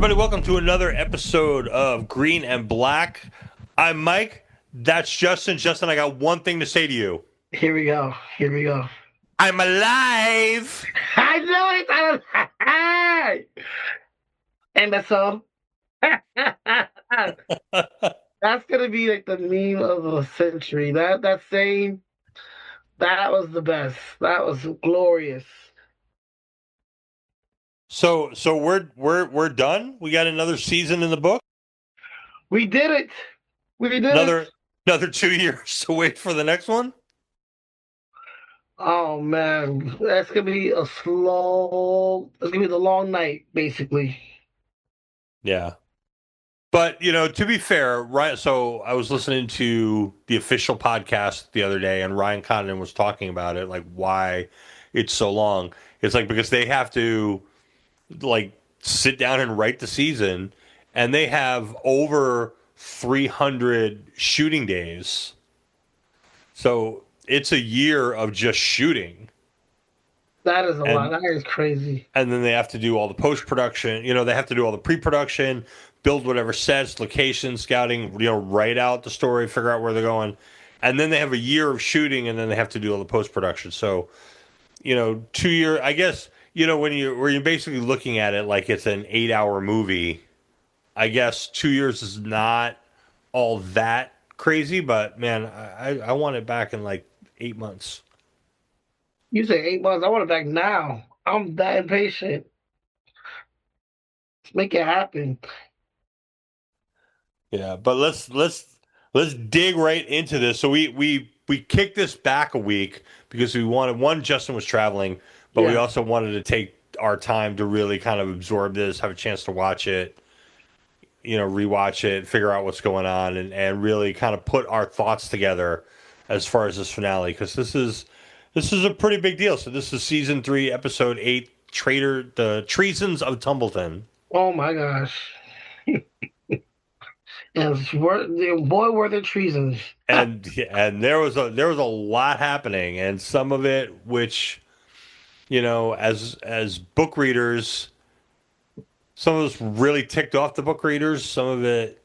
everybody. Welcome to another episode of Green and Black. I'm Mike. That's Justin. Justin, I got one thing to say to you. Here we go. Here we go. I'm alive. I know it. Imbecile. That's gonna be like the meme of the century. That saying, that was the best. That was glorious. So we're done. We got another season in the book. We did it. We did it. Another 2 years to wait for the next one. Oh man, that's gonna be a slow. It's gonna be the long night, basically. Yeah. But, to be fair, right? So I was listening to the official podcast the other day, and Ryan Condon was talking about it, like why it's so long. It's like because they have to like sit down and write the season, and they have over 300 shooting days. So it's a year of just shooting. That is a lot. And That is crazy. and then they have to do all the post production. They have to do all the pre production, build whatever sets, locations, scouting. Write out the story, figure out where they're going, and then they have a year of shooting, and then they have to do all the post production. So, 2 year. I guess when you're basically looking at it like it's an 8-hour movie. I guess 2 years is not all that crazy, but man, I want it back in like 8 months. You say 8 months. I want it back now. I'm that impatient. Let's make it happen. Yeah, but let's dig right into this. So we kicked this back a week because we wanted one. Justin was traveling, but we Yeah. also wanted to take our time to really kind of absorb this, have a chance to watch it, rewatch it, figure out what's going on, and really kind of put our thoughts together as far as this finale, because this is a pretty big deal. So this is season 3, episode 8, the Treasons of Tumbleton. Oh my gosh. And boy, were there treasons. And there was a lot happening, and some of it which, as book readers, some of us really ticked off the book readers, some of it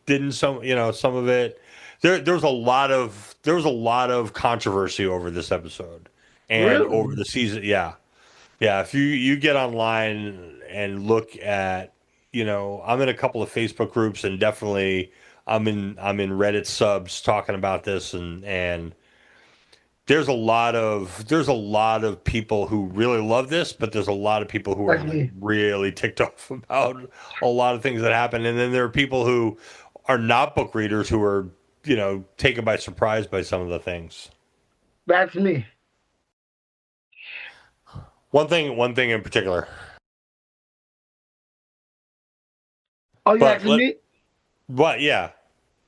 didn't. Some of it, there was a lot of controversy over this episode and over Really? the season. Yeah. Yeah, if you get online and look at, I'm in a couple of Facebook groups, and definitely I'm in Reddit subs talking about this, and there's a lot of people who really love this, but there's a lot of people who are Like like me. really ticked off about a lot of things that happen, and then there are people who are not book readers who are, taken by surprise by some of the things. That's me. One thing in particular, Oh, you but asking let me? but yeah.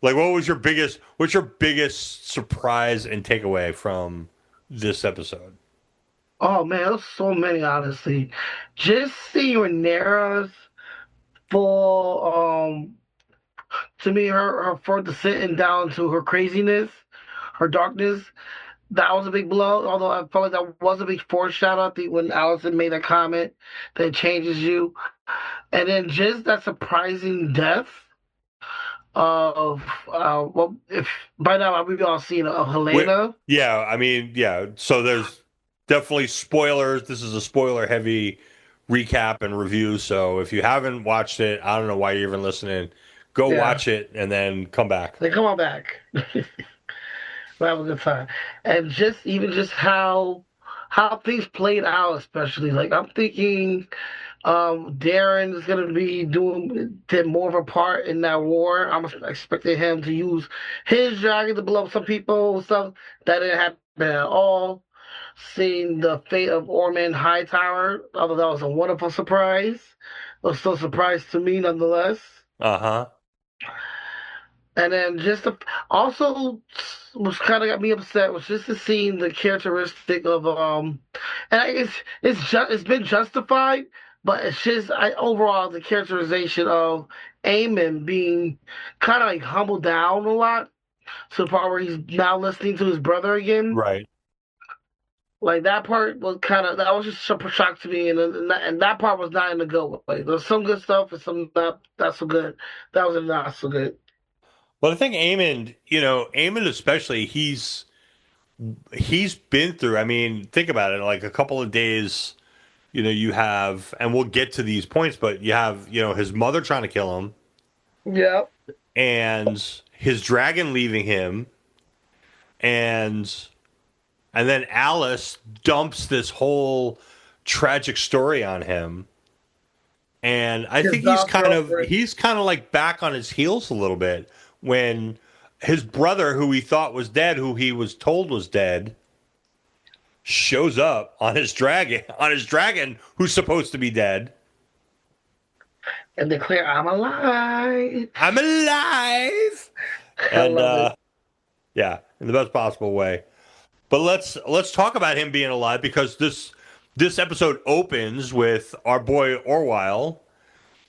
Like, what's your biggest surprise and takeaway from this episode? Oh man, there's so many, honestly. Just seeing Rhaenyra's full, to me, her for the sitting down to her craziness, her darkness. That was a big blow. Although I felt like that was a big foreshadow. I think when Allison made that comment that it changes you, and then just that surprising death of well, if by now we've all seen of Wait, Helena. yeah, I mean, yeah. So there's definitely spoilers. This is a spoiler heavy recap and review. So if you haven't watched it, I don't know why you're even listening. Go Yeah, watch it and then come back. they come on back. We'll have a good time. And just even just how things played out, especially like I'm thinking Darren is gonna be did more of a part in that war. I'm expecting him to use his dragon to blow up some people and stuff. That didn't happen at all. Seeing the fate of Ormond Hightower, although that was a wonderful surprise. It was still a surprise to me nonetheless. Uh-huh. And then also was kind of got me upset was just to seeing the characteristic of and it's been justified, but it's just overall the characterization of Eamon being kind of like humbled down a lot to the part where he's now listening to his brother again. Right. Like that part was kind of that was just super shock to me, and that part was not in the good way. There's some good stuff and some not so good. That was not so good. Well, I think Eamon, Eamon especially, he's been through. I mean, think about it. Like a couple of days, you have, and we'll get to these points, but you have, his mother trying to kill him, Yeah, and his dragon leaving him, and then Alice dumps this whole tragic story on him. And I his think God's girlfriend. he's kind of like back on his heels a little bit when his brother, who he thought was dead, who he was told was dead, shows up on his dragon who's supposed to be dead. And declare, I'm alive. I'm alive. I And love it. yeah, in the best possible way. But let's talk about him being alive, because this episode opens with our boy Orwell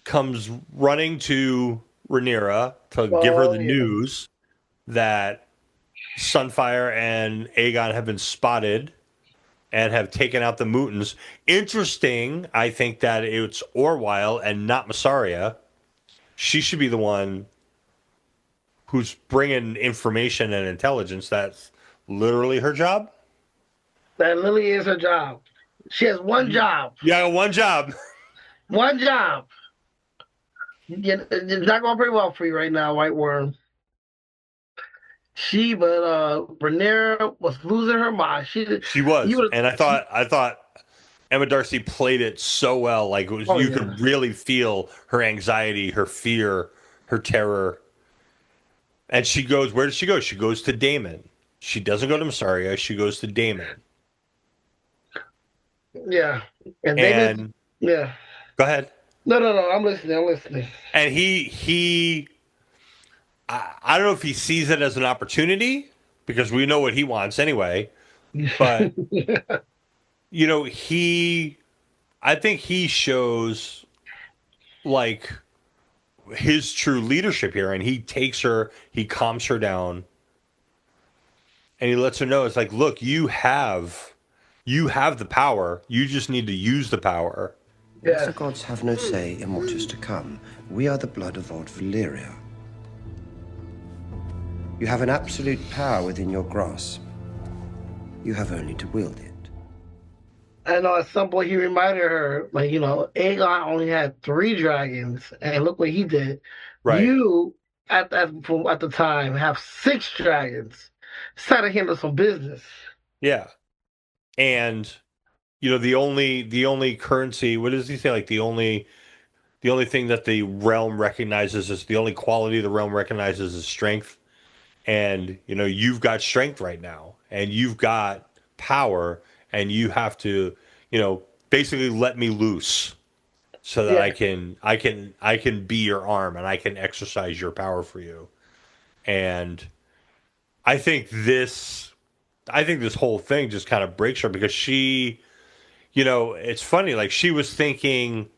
comes running to Rhaenyra to give her Oh the yeah. news that Sunfire and Aegon have been spotted and have taken out the Mootons. Interesting, I think that it's Orwell and not Massaria. She should be the one who's bringing information and intelligence. That's literally her job. That Lily is her job. She has one job. Yeah, one job. One job. It's not going pretty well for you right now, White Worm. Rhaenyra was losing her mind. She You was, would, and I thought Emma Darcy played it so well. Like oh you yeah, could really feel her anxiety, her fear, her terror. And she goes, where does she go? She goes to Damon. She doesn't go to Massaria. She goes to Damon. yeah, and David, And yeah. go ahead. No, no, no. I'm listening. I'm listening. And I don't know if he sees it as an opportunity, because we know what he wants anyway. But he, I think he shows like his true leadership here, and he takes her, he calms her down, and he lets her know it's like, look, you have the power. You just need to use the power. As the Yes, gods have no say in what is to come, we are the blood of old Valyria. You have an absolute power within your grasp. You have only to wield it. I know. At some point, he reminded her, like Aegon only had three dragons, and look what he did. Right. You at the time have six dragons. It's time to handle some business. Yeah. And the only currency, what does he say? Like the only thing that the realm recognizes is the only quality the realm recognizes is strength. And you've got strength right now, and you've got power, and you have to, basically let me loose so that I Yeah, can I can I can be your arm, and I can exercise your power for you. And I think this I think this whole thing just kind of breaks her, because it's funny, like she was thinking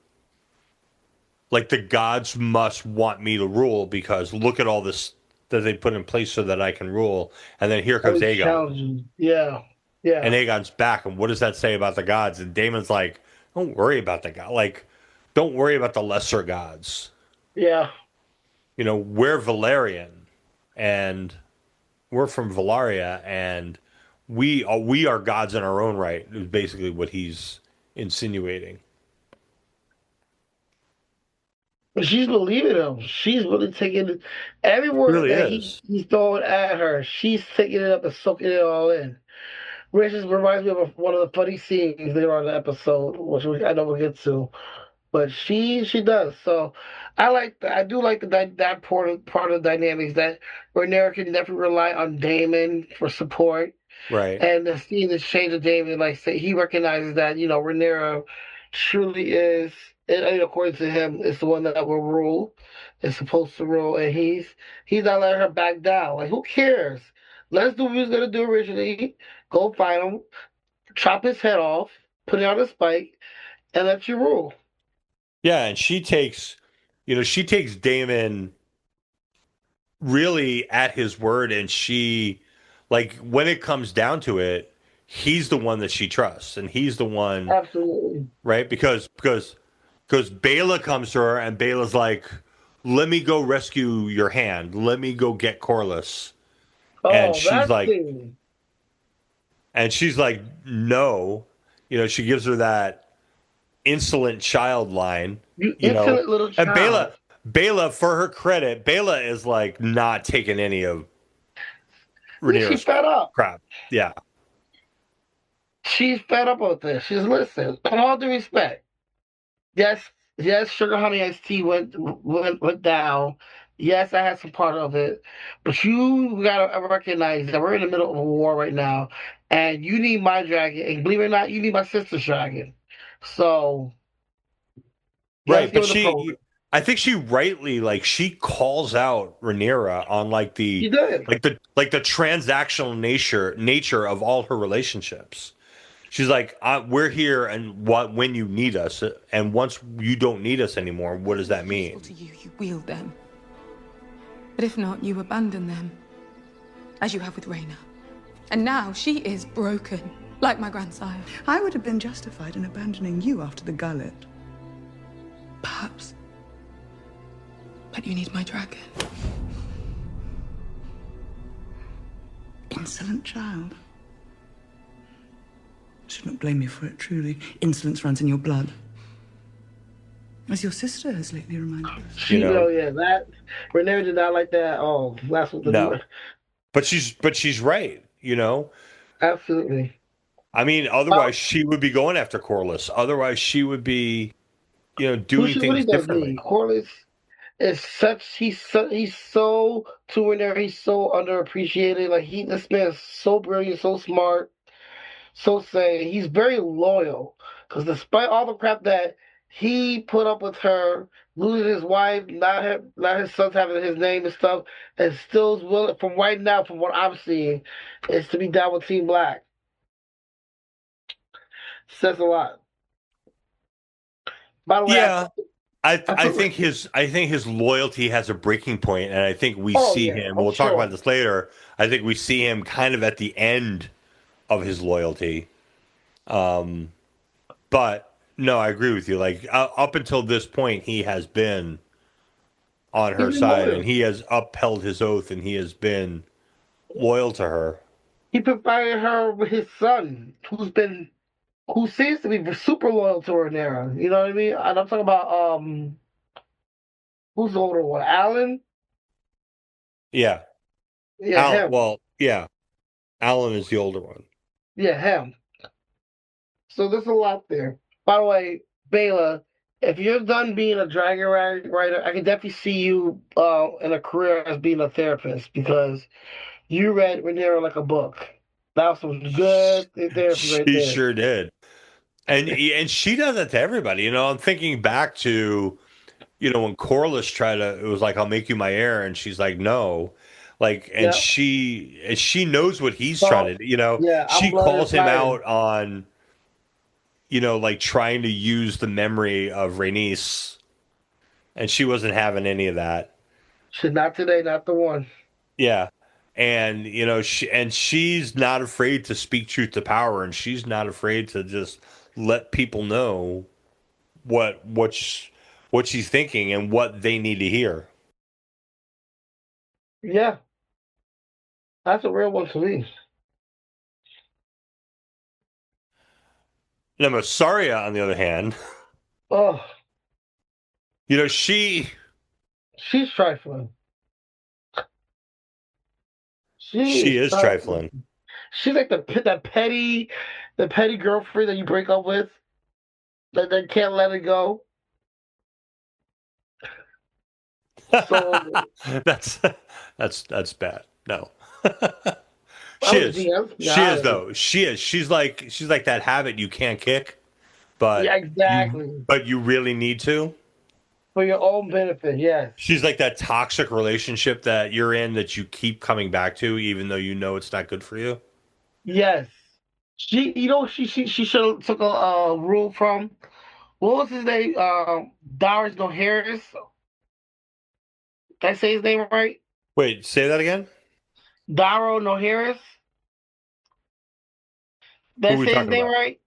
like the gods must want me to rule, because look at all this that they put in place so that I can rule. And then here comes always Aegon. challenging. Yeah, And yeah, Aegon's back, and what does that say about the gods? And Damon's like, don't worry about the god. Like, don't worry about the lesser gods. yeah. We're Valerian, and we're from Valaria, and we are gods in our own right. Is basically what he's insinuating. But she's believing him. She's really taking every It word really that is. he's throwing at her. She's taking it up and soaking it all in. Which just reminds me of one of the funny scenes later on in the episode, which I know we'll get to. But she does. So I do like that part of the dynamics that Rhaenyra can definitely rely on Daemon for support. Right. And the seeing this change of David, like say he recognizes that Rhaenyra truly is, and according to him, is the one that will rule, is supposed to rule, and he's not letting her back down. Like who cares? Let's do what we was gonna do originally. Go find him, chop his head off, put it on a spike, and let you rule. Yeah, and she takes Damon really at his word, and she, like, when it comes down to it, he's the one that she trusts, and he's the one, Absolutely. right? Because Bela comes to her, and Bela's like, "Let me go rescue your hand. Let me go get Corliss." And Oh, that scene. she's like, "No," she gives her that insolent child line, You insolent little and child. Bela, for her credit, Bela is like not taking any of She Rhaenyra's fed up. crap. Yeah. She's fed up with this. She's listen. With all due respect. Yes, yes. Sugar Honey Iced Tea went down. Yes, I had some part of it, but you gotta recognize that we're in the middle of a war right now, and you need my dragon, and believe it or not, you need my sister's dragon. So let's Right, give but it a pro. I think she rightly she calls out Rhaenyra on She did. the transactional nature of all her relationships. She's like, "We're here, and when you need us, and once you don't need us anymore, what does that mean?" To you, you wield them. But if not, you abandon them, as you have with Rhaena. And now she is broken, like my grandsire. I would have been justified in abandoning you after the gullet. Perhaps. But you need my dragon. Insolent child. I should not blame you for it, truly. Insolence runs in your blood. As your sister has lately reminded us. Yeah, that Renee did not like that. Oh, that's what the No, but she's right. Absolutely. I mean, otherwise she would be going after Corliss. Otherwise, she would be, doing What he things does differently. need. Corliss is he's so to in there. He's so underappreciated. Like this man is so brilliant, so smart, so sane. He's very loyal because despite all the crap that he put up with her, losing his wife, not his sons having his name and stuff, and still is willing. From right now, from what I'm seeing, is to be down with Team Black. Says a lot. By the way, Yeah, I think his loyalty has a breaking point, and I think we see him. I'm We'll talk sure. about this later. I think we see him kind of at the end of his loyalty. But no, I agree with you. Like up until this point, he has been on her He's been side, loyal. and he has upheld his oath, and he has been loyal to her. He provided her with his son, who seems to be super loyal to her now. You know what I mean? And I'm talking about who's the older one? Alan? Yeah, Yeah, him. Well, yeah, Alan is the older one. Yeah, him. So there's a lot there. By the way, Bela, if you're done being a dragon writer, I can definitely see you in a career as being a therapist because you read Rhaenyra like a book. That was some good therapy right She there. sure did. And she does that to everybody. I'm thinking back to, when Corliss it was like, "I'll make you my heir," and she's like, "No." And Yeah. she knows what he's So trying to, yeah, I'm she blood calls him inspired. out on, trying to use the memory of Rhaenys, and she wasn't having any of that. Not today, not the one. Yeah. And she's not afraid to speak truth to power, and she's not afraid to just let people know what she's thinking and what they need to hear. Yeah, that's a real one to me. Now, Masaria, on the other hand, Oh, she she's trifling. She she is is trifling. trifling. She's like the petty girlfriend that you break up with, that can't let it go. So that's bad. No. I was being She is honest. though. She is. She's like that habit you can't kick, Yeah, but exactly. you really need to. For your own benefit, yes. She's like that toxic relationship that you're in that you keep coming back to, even though you know it's not good for you. Yes. She should have took a rule from what was his name? Darius No Harris. Did I say his name right? Wait, say that again. Daro No Harris. Who are That we say his talking name about? right?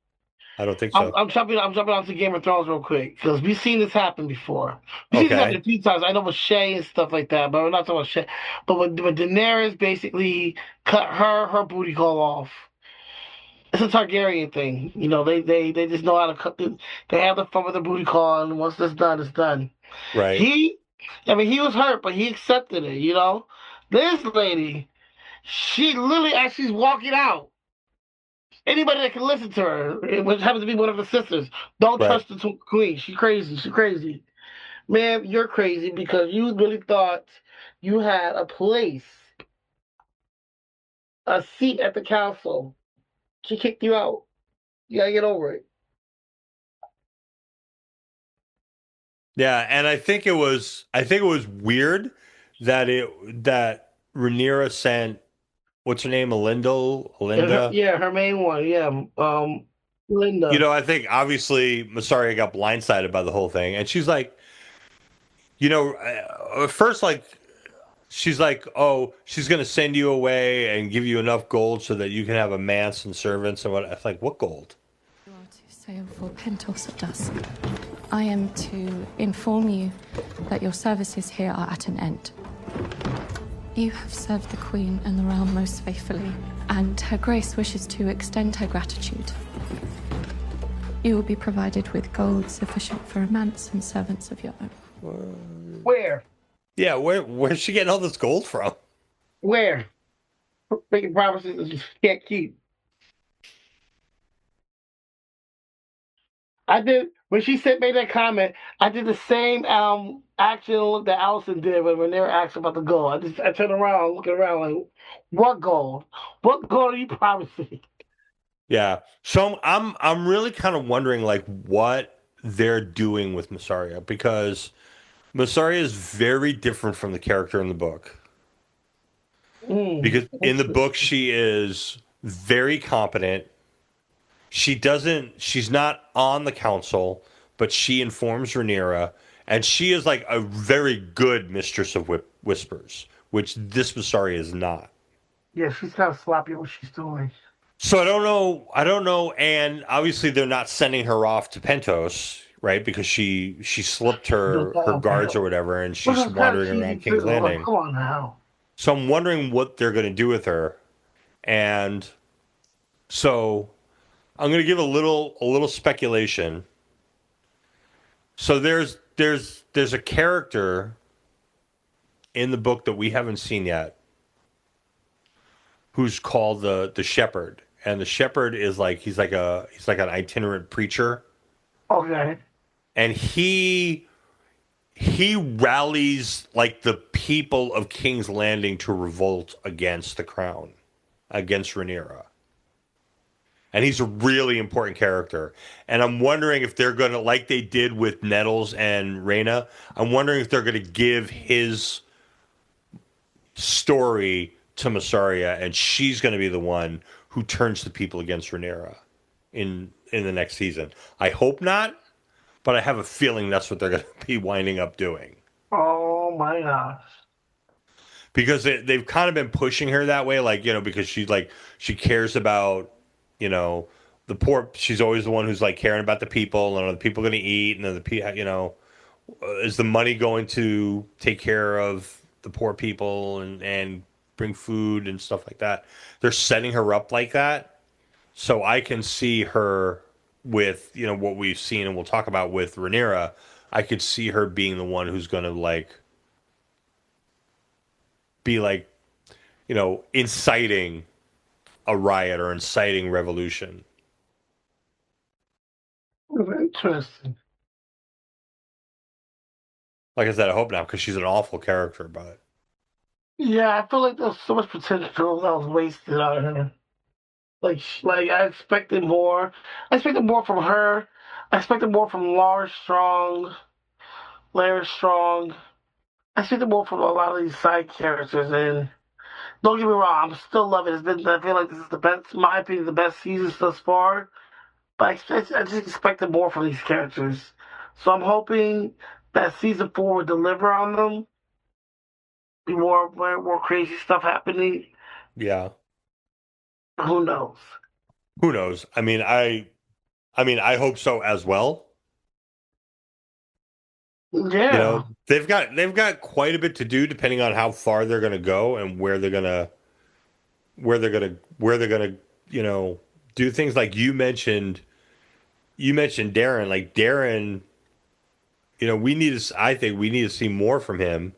I don't think I'm, so. I'm jumping. I'm jumping onto Game of Thrones real quick because we've seen this happen before. We've seen this happen Okay. a few times. I know with Shay and stuff like that, but we're not talking about Shay. But when Daenerys basically cut her booty call off, it's a Targaryen thing. You know, they just know how to cut. They have the fun with the booty call, and once that's done, it's done. Right. He, I mean, he was hurt, but he accepted it. You know, this lady, she literally, as she's walking out. Anybody that can listen to her, which happens to be one of her sisters, don't Right. trust the queen. She's crazy. She's crazy. Man, you're crazy because you really thought you had a place, a seat at the council. She kicked you out. You gotta get over it. Yeah, and I think it was weird that Rhaenyra sent what's her name, And her, Alinda. yeah, her main one, yeah, Linda. I think obviously Massaria got blindsided by the whole thing, and she's like, at first, like, she's like, oh, she's gonna send you away and give you enough gold so that you can have a manse and servants and what. It's like, what gold? You are to sail for Pentos at dusk. I am to inform you that your services here are at an end. You have served the Queen and the realm most faithfully, and Her Grace wishes to extend her gratitude. You will be provided with gold sufficient for a manse and servants of your own. Where? Yeah, where's she getting all this gold from? Where? Making promises that you can't keep. I did when she said made that comment. I did the same action look that Allison did when they were asking about the goal. I turned around, looking around like, what goal? What goal are you promising? Yeah. So I'm really kind of wondering like what they're doing with Massaria because Massaria is very different from the character in the book. Because in the book she is very competent. She's not on the council, but she informs Rhaenyra, and she is like a very good mistress of whispers, which this Massaria is not. Yeah, she's kind of sloppy at what she's doing. So I don't know, and obviously they're not sending her off to Pentos, right? Because she slipped her guards or whatever, and Which she's is kind of wandering cheesy around King's too. Like, Landing. come on now. So I'm wondering what they're going to do with her, and so I'm going to give a little speculation. So there's a character in the book that we haven't seen yet, who's called the shepherd, and the shepherd is like he's like an itinerant preacher, Okay. and he rallies like the people of King's Landing to revolt against the crown, against Rhaenyra. And he's a really important character. And I'm wondering if they're going to, like they did with Nettles and Rhaena, I'm wondering if they're going to give his story to Massaria, and she's going to be the one who turns the people against Rhaenyra in the next season. I hope not, but I have a feeling that's what they're going to be winding up doing. Oh my gosh. Because they've kind of been pushing her that way, like, because she cares about, the poor. She's always the one who's like caring about the people, and are the people going to eat, and are is the money going to take care of the poor people and bring food and stuff like that. They're setting her up like that, so I can see her with what we've seen, and we'll talk about with Rhaenyra. I could see her being the one who's going to be inciting a riot or inciting revolution. Interesting. Like I said, I hope not, because she's an awful character, but Yeah, I feel like there's so much potential that was wasted out of her. Like I expected more. I expected more from her. I expected more from Larry Strong. I expected more from a lot of these side characters. And don't get me wrong, I'm still loving it. I feel like this is the best, in my opinion, the best season thus far. But I just expected more from these characters. So I'm hoping that season 4 will deliver on them. Be more crazy stuff happening. yeah. Who knows? Who knows? I hope so as well. Yeah. They've got quite a bit to do depending on how far they're going to go and where they're going to do things like you mentioned Darren. Like Darren, I think we need to see more from him,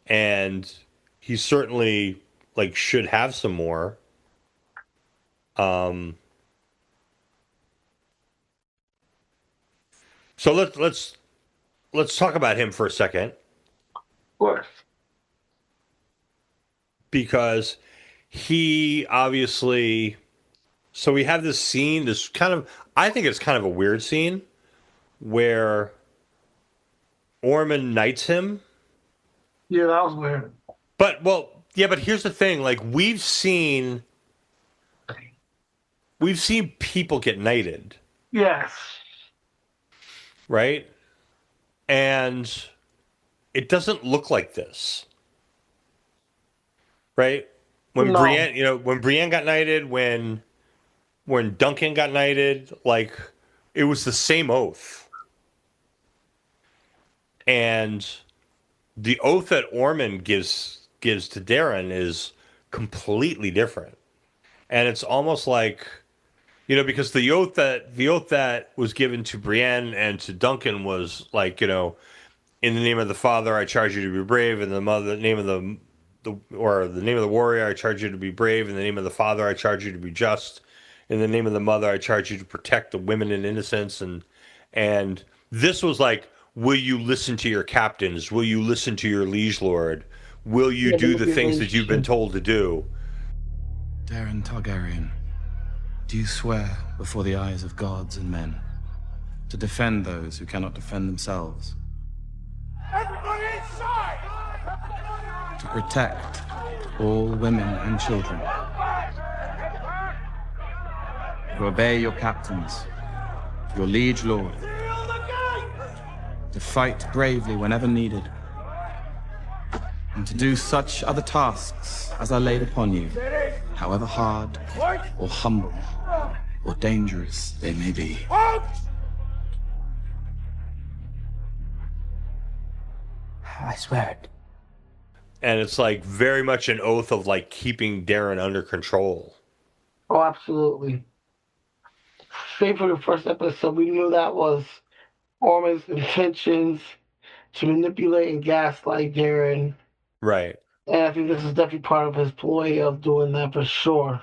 and he certainly like should have some more. Um, so let's talk about him for a second, Of course. because he obviously, so we have this scene, this kind of, I think it's kind of a weird scene where Ormond knights him. Yeah, that was weird. But well, yeah, but here's the thing: like we've seen people get knighted, Yes. right? And it doesn't look like this, right? When No. Brienne got knighted, when Duncan got knighted, like it was the same oath, and the oath that Ormond gives to Darren is completely different, and it's almost like, because the oath that was given to Brienne and to Duncan was like, in the name of the Father, I charge you to be brave. In the name of the name of the warrior, I charge you to be brave. In the name of the Father, I charge you to be just. In the name of the Mother, I charge you to protect the women and innocents. And this was like, will you listen to your captains? Will you listen to your liege lord? Will you Yeah, do they the would things be that you've been told to do? Darren Targaryen, do you swear before the eyes of gods and men to defend those who cannot defend themselves? Everybody inside! To protect all women and children? To obey your captains, your liege lord? To fight bravely whenever needed? And to do such other tasks as are laid upon you, however hard or humble or dangerous they may be? I swear it. And it's like very much an oath of like keeping Darren under control. Oh, absolutely. Straight from the first episode, we knew that was Ormond's intentions to manipulate and gaslight Darren. Right. And I think this is definitely part of his ploy of doing that for sure.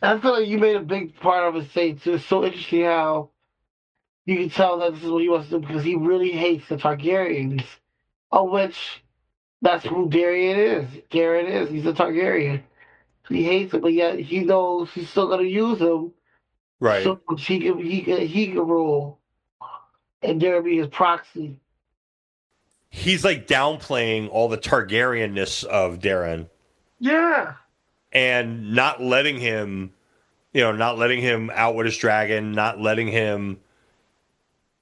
And I feel like you made a big part of his say too. It's so interesting how you can tell that this is what he wants to do because he really hates the Targaryens, of which that's who Darren is. Darren is. He's a Targaryen. He hates it, but yet he knows he's still gonna use him Right. so he can rule, and Darren be his proxy. He's like downplaying all the Targaryenness of Darren Yeah. and not letting him outwit his dragon, not letting him,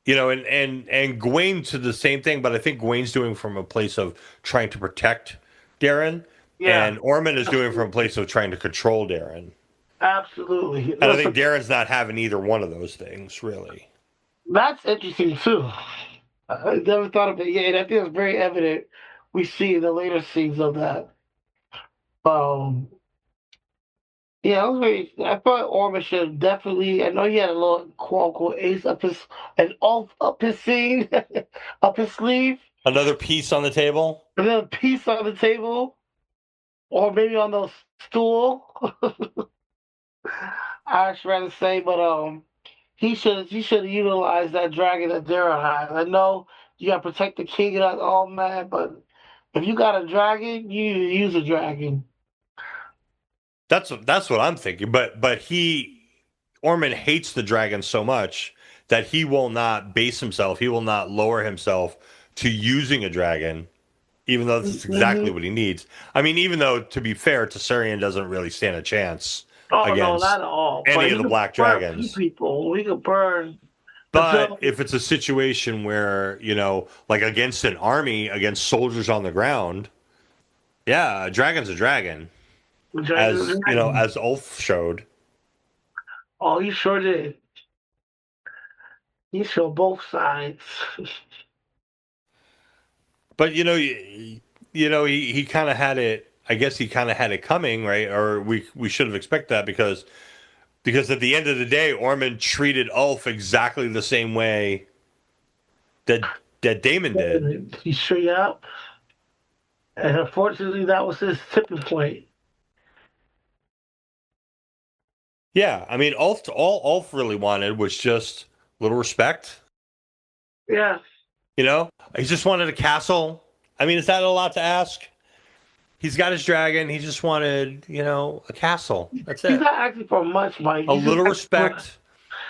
and Gwaine to the same thing, but I think Gwaine's doing from a place of trying to protect Darren, Yeah. and Ormond is doing from a place of trying to control Darren. Absolutely. And I think Darren's not having either one of those things, really. That's interesting too. I never thought of it. Yeah, and I think it's very evident. We see in the later scenes of that. Yeah, I thought Ormond should definitely. I know he had a little quote unquote ace up his an off up his scene, up his sleeve, Another piece on the table. and then a piece on the table, or maybe on the stool. I should rather say, but he should utilize that dragon that Darren has. I know you gotta protect the king and all man, but if you got a dragon, you need to use a dragon. That's what I'm thinking. But Ormond hates the dragon so much that he will not base himself. He will not lower himself to using a dragon, even though that's exactly what he needs. I mean, even though, to be fair, Tessarion doesn't really stand a chance Oh no, against not at all. any But of he the can black burn dragons. people. We could burn. But So- if it's a situation where, like against an army, against soldiers on the ground, yeah, a dragon's a dragon. as Ulf showed. Oh, he sure did. He showed both sides. But he kind of had it. I guess he kind of had it coming, right? Or we should have expected that because at the end of the day, Ormond treated Ulf exactly the same way that Damon did. He straight up. And unfortunately, that was his tipping point. Yeah, I mean, all Ulf really wanted was just a little respect. Yeah. He just wanted a castle. I mean, is that a lot to ask? He's got his dragon. He just wanted, a castle. That's it. He's not asking for much, Mike. A little respect.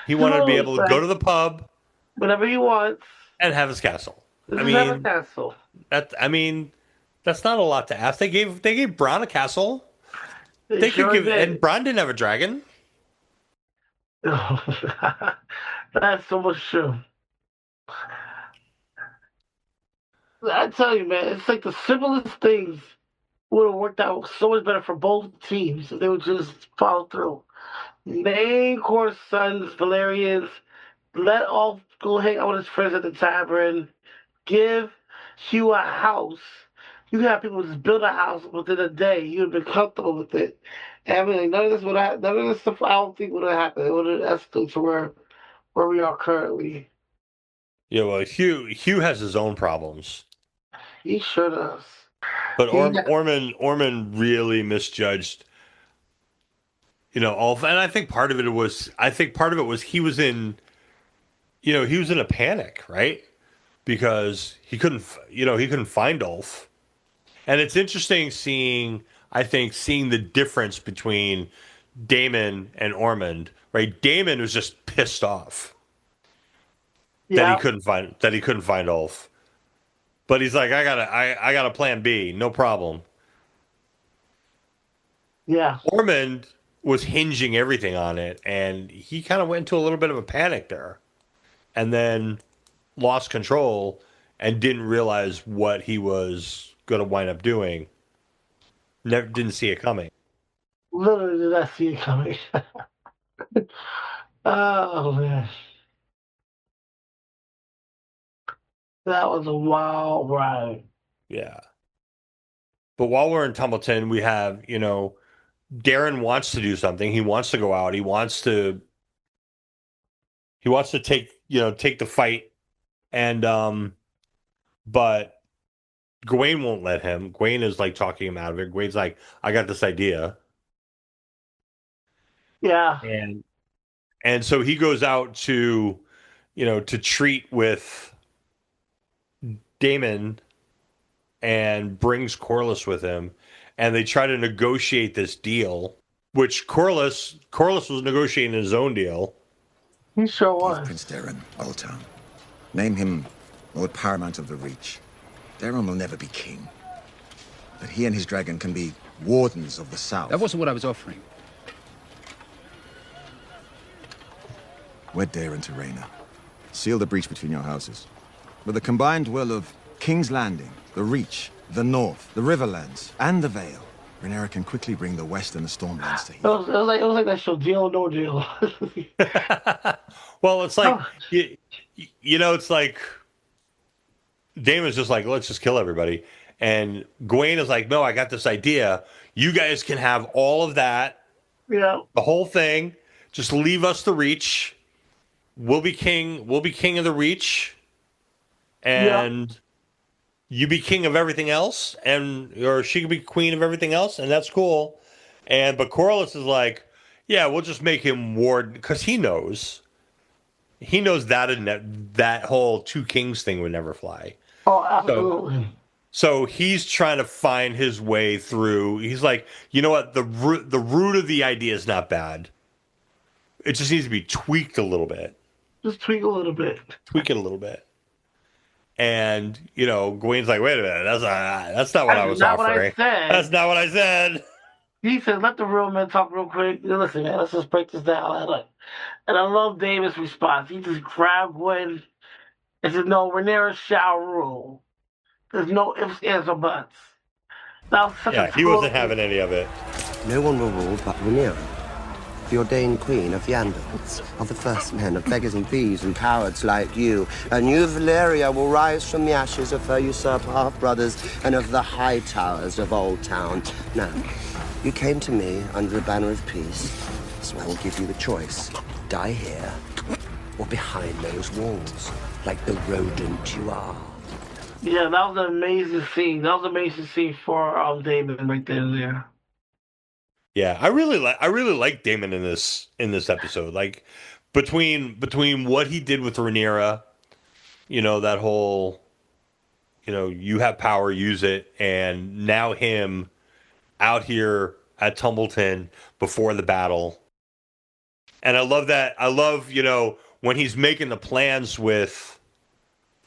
He wanted to be able to go to the pub whenever he wants and have his castle. Have a castle. That's not a lot to ask. They gave Bronn a castle. They could give, and Bronn didn't have a dragon. That's so much true. I tell you, man, it's like the simplest things would have worked out so much better for both teams if they would just follow through. Name Cor's sons, Valerians, let Ulf go hang out with his friends at the tavern, give Hugh a house. You have people just build a house within a day. You would have been comfortable with it. And I mean, like, none of this stuff I don't think would have happened. It would have escalated to where we are currently. Yeah, well, Hugh has his own problems. He sure does. But Ormond really misjudged, Ulf, and I think part of it was he was in a panic, right? Because he couldn't find Ulf, and it's interesting seeing the difference between Daemon and Ormond, right? Daemon was just pissed off that he couldn't find Ulf. But he's like, I got a plan B, no problem. Yeah. Ormond was hinging everything on it, and he kind of went into a little bit of a panic there, and then lost control and didn't realize what he was going to wind up doing. Didn't see it coming. Literally did not see it coming. Oh man. That was a wild ride. Yeah. But while we're in Tumbleton, we have, Darren wants to do something. He wants to go out. He wants to take the fight. And but Gawain won't let him. Gawain is like talking him out of it. Gawain's like, I got this idea. Yeah. And so he goes out to treat with Daemon and brings Corlys with him, and they try to negotiate this deal, which Corlys was negotiating his own deal. He sure was. Prince Darren, Oldtown. Name him Lord Paramount of the Reach. Darren will never be king, but he and his dragon can be wardens of the South. That wasn't what I was offering. Wed Darren to Rhaena. Seal the breach between your houses. With the combined will of King's Landing, the Reach, the North, the Riverlands, and the Vale, Rhaenyra can quickly bring the West and the Stormlands to heel. It was like that show, Deal or No Deal. Well, it's like, it's like, Damon's just like, let's just kill everybody. And Gawain is like, no, I got this idea. You guys can have all of that. Yeah. The whole thing. Just leave us the Reach. We'll be king of the Reach. And you be king of everything else, or she could be queen of everything else, and that's cool. But Corlys is like, yeah, we'll just make him ward, because he knows that whole two kings thing would never fly. Oh, absolutely. So he's trying to find his way through. He's like, you know what? The root of the idea is not bad. It just needs to be tweaked a little bit. Just tweak a little bit. Tweak it a little bit. And, Gawain's like, wait a minute, that's not what I was offering. That's not what I said. He said, let the real men talk real quick. Listen, man, let's just break this down. And I love David's response. He just grabbed Gwen and said, no, Rhaenyra shall rule. There's no ifs, ands, or buts. He wasn't having any of it. No one will rule but Rhaenyra, the ordained queen of the Andals, of the first men, of beggars and thieves and cowards like you. And you, Valeria, will rise from the ashes of her usurper half-brothers and of the high towers of Old Town. Now, you came to me under the banner of peace, so I will give you the choice. Die here, or behind those walls, like the rodent you are. Yeah, that was an amazing scene. That was an amazing scene for Damon right there. Yeah, I really like Damon in this episode. Like between what he did with Rhaenyra, that whole, you have power, use it, and now him out here at Tumbleton before the battle. And I love that. I love, when he's making the plans with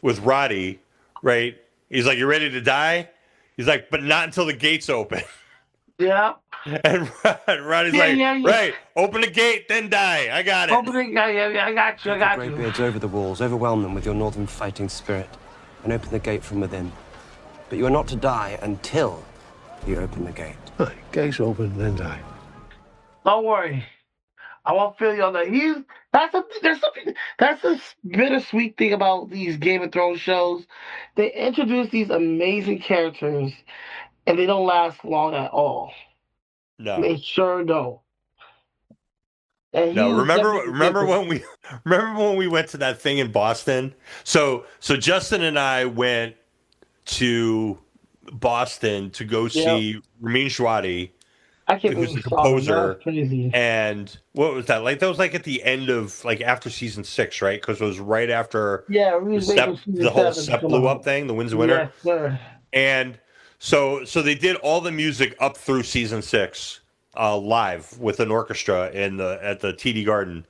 Roddy, right? He's like, "You ready to die?" He's like, "But not until the gates open." Yeah. And Roddy's right, open the gate, then die. I got it. Open the gate, yeah, I got you. Greybeards over the walls, overwhelm them with your northern fighting spirit, and open the gate from within. But you are not to die until you open the gate. Gates open, then die. Don't worry. I won't feel you on that. That's a bittersweet thing about these Game of Thrones shows. They introduce these amazing characters, and they don't last long at all. No, they sure don't. And no, remember when we went to that thing in Boston? So Justin and I went to Boston to go see Ramin Djawadi, who's the composer. Crazy. And what was that? Like that was like at the end of after season 6, right? Because it was right after the whole Sepp blew up thing, the Winds of Winter. Yes, sir. And so they did all the music up through season 6 live with an orchestra at the TD Garden.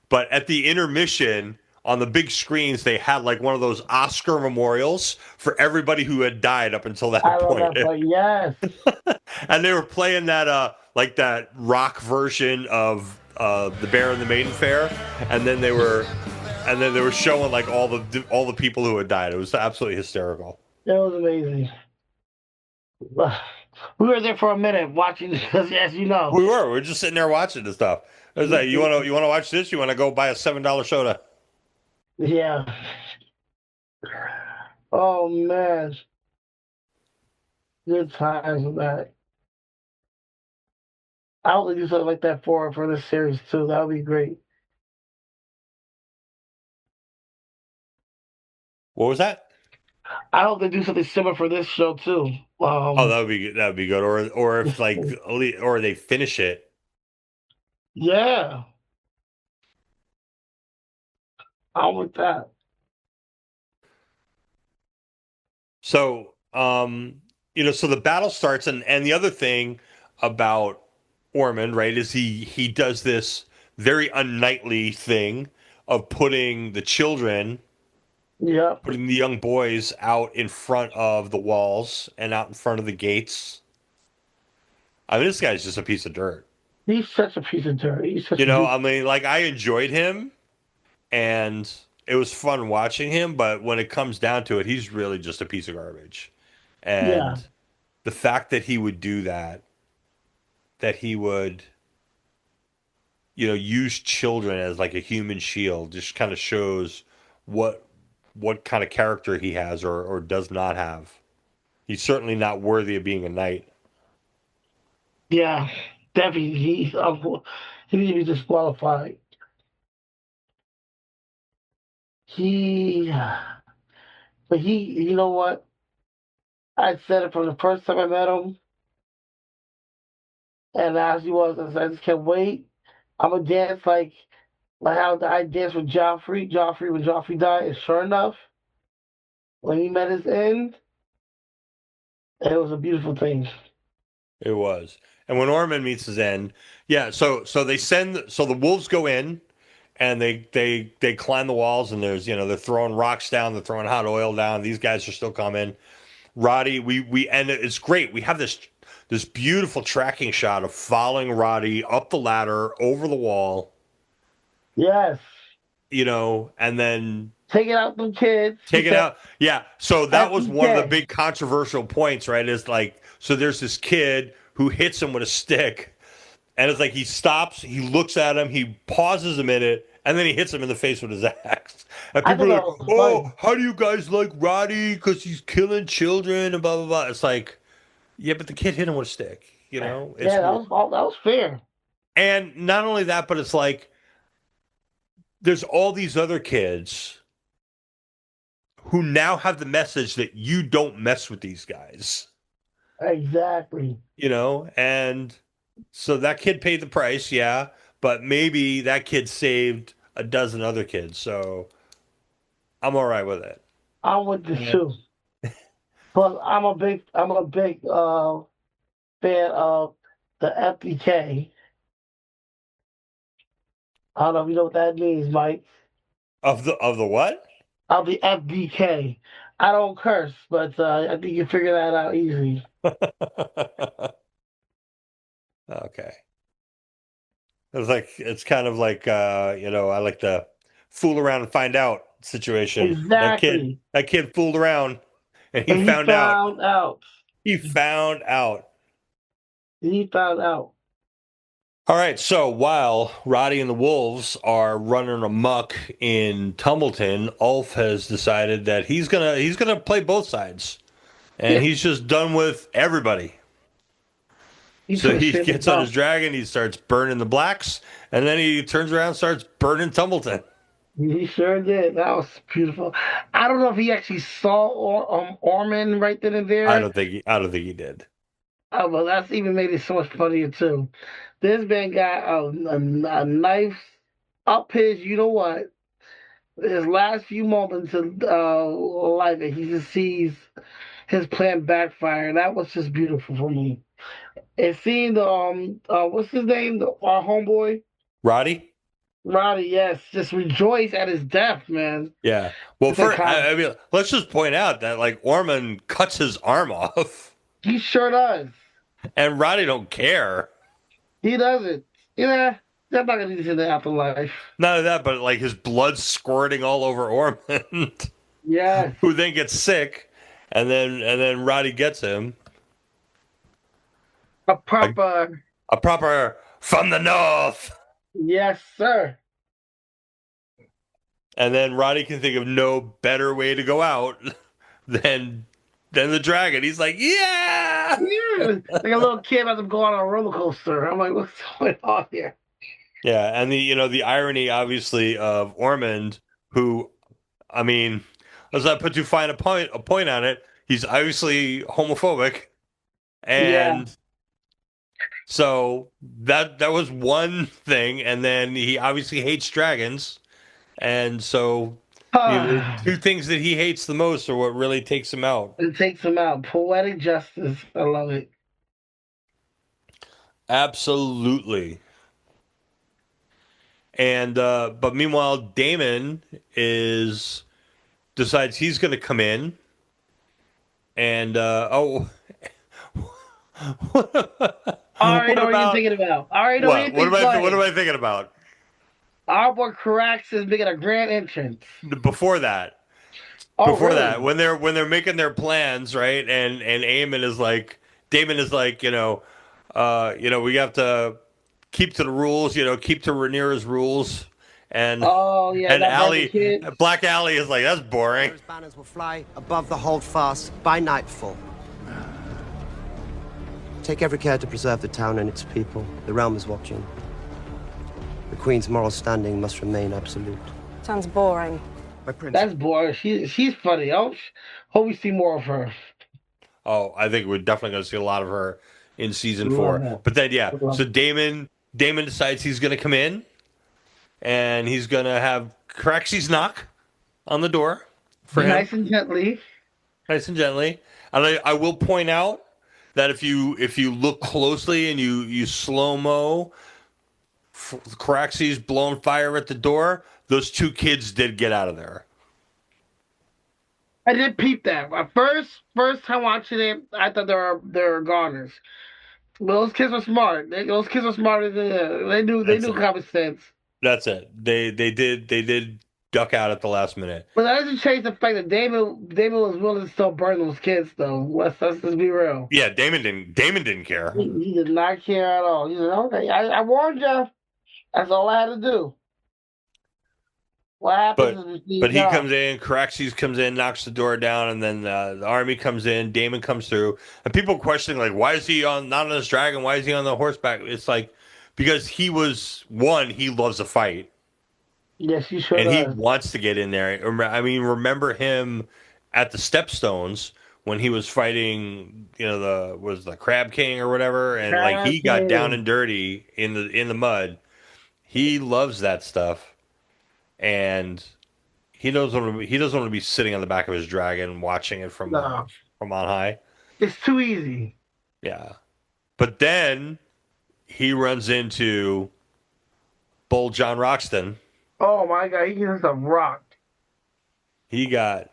But at the intermission on the big screens, they had like one of those Oscar memorials for everybody who had died up until that point. Yes. And they were playing that that rock version of The Bear and the Maiden Fair, and then they were showing like all the people who had died. It was absolutely hysterical. It was amazing. We were there for a minute watching because, as you know, we were just sitting there watching this stuff. It was like, you want to watch this? You want to go buy a $7 soda? Yeah. Oh man, good times with that. I hope they do something like that for this series too. That would be great. What was that? I hope they do something similar for this show too. That would be good. Or if or they finish it. Yeah. I'm with that. So, so the battle starts, and the other thing about Ormond, right, is he does this very unknightly thing of putting the children, putting the young boys out in front of the walls and out in front of the gates. I mean, this guy's just a piece of dirt. He's such a piece of dirt. I enjoyed him, and it was fun watching him, but when it comes down to it, he's really just a piece of garbage. And the fact that he would do that he would, use children as like a human shield, just kind of shows what kind of character he has or does not have. He's certainly not worthy of being a knight. Yeah, definitely. He needs to be disqualified. But you know what? I said it from the first time I met him, and as he was, I just can't wait. I'm gonna dance like how I danced with Joffrey when Joffrey died. And sure enough, when he met his end, it was a beautiful thing. It was. And when Ormond meets his end, so the wolves go in, and they climb the walls, and there's they're throwing rocks down, they're throwing hot oil down. These guys are still coming. Roddy, we and it's great. We have this beautiful tracking shot of following Roddy up the ladder over the wall. Yes. And then taking out the kids. Take it out. Yeah. So that was one of the big controversial points, right? Is like, so there's this kid who hits him with a stick, And it's like he stops, he looks at him, he pauses a minute, and then he hits him in the face with his axe. And I people thought are that like, was "Oh, funny. how do you guys like Roddy? Because he's killing children and blah blah blah." It's like, yeah, but the kid hit him with a stick. You know, it's Yeah, that was fair. and not only that, but it's like there's all these other kids who now have the message that you don't mess with these guys. Exactly. You know, and so that kid paid the price, yeah, but maybe that kid saved a dozen other kids, so I'm all right with it. I'm with this too. But I'm a big fan of the FBK. I don't know if you know what that means, Mike. Of the what? Of the FBK. I don't curse, but I think you can figure that out easy. Okay. It's kind of like I like the fool around and find out situation. Exactly. That kid fooled around and he And he found out. found out. He found out. He found out. All right, so while Roddy and the Wolves are running amok in Tumbleton, Ulf has decided that he's gonna play both sides, and he's just done with everybody. So he gets on his dragon, he starts burning the blacks, and then he turns around and starts burning Tumbleton. He sure did. That was beautiful. I don't know if he actually saw Ormond right then and there. I don't think he did. Oh, well, that's even made it so much funnier too. This man got a knife up his, you know what, his last few moments of life, and he just sees his plan backfire. That was just beautiful for me. And seeing the what's his name, our homeboy Roddy? Roddy, yes, just rejoice at his death, man. Yeah. Well, I mean, let's just point out that like Ormond cuts his arm off. He sure does. And Roddy don't care. He doesn't. Yeah, they're not gonna do this in the afterlife. Not only that, but like his blood squirting all over Ormond. Yeah. Who then gets sick, and then Roddy gets him. A proper from the north. Yes, sir. And then Roddy can think of no better way to go out than the dragon. He's like, yeah, like a little kid about to go on a roller coaster. I'm like, what's going on here? Yeah, and the irony, obviously, of Ormond, who, I mean, let's not put too fine a point on it. He's obviously homophobic, and so that was one thing. And then he obviously hates dragons, and so the two things that he hates the most are what really takes him out. It takes him out. Poetic justice. I love it. Absolutely. And but meanwhile, Damon decides he's going to come in, and I already know what you're thinking about. I already know what you're thinking about. What am I thinking about? Our boy Carax is making a grand entrance. Before that, that, when they're making their plans, right? And Damon is like, we have to keep to the rules, keep to Rhaenyra's rules. And and Black Allie is like, that's boring. Banners will fly above the holdfast by nightfall. Take every care to preserve the town and its people. The realm is watching. The Queen's moral standing must remain absolute. Sounds boring. That's boring. She's funny. I hope we see more of her. Oh, I think we're definitely going to see a lot of her in season 4. But then, so Damon decides he's going to come in, and he's going to have Caraxes knock on the door for him. Nice and gently. Nice and gently. And I will point out that if you look closely and you slow-mo Caraxes blowing fire at the door, those two kids did get out of there. I did peep that. First time watching it, I thought they were goners. But those kids were smart. Those kids were smarter than they knew common sense. That's it. They did duck out at the last minute. But that doesn't change the fact that David was willing to still burn those kids, though. Let's just be real. Yeah, Damon didn't care. He did not care at all. He said, "Okay, I warned you. That's all I had to do." What happens? But he comes in, Caraxes comes in, knocks the door down, and then the army comes in. Damon comes through, and people questioning like, why is he not on this dragon? Why is he on the horseback? It's like because he loves a fight. Yes, he sure and does. he wants to get in there. I mean, remember him at the Stepstones when he was fighting, the Crab King or whatever, and like he got down and dirty in the mud. He loves that stuff, and he doesn't want to be sitting on the back of his dragon watching it from on high. It's too easy. Yeah, but then he runs into Bold John Roxton. Oh my God, he gets himself rocked. He got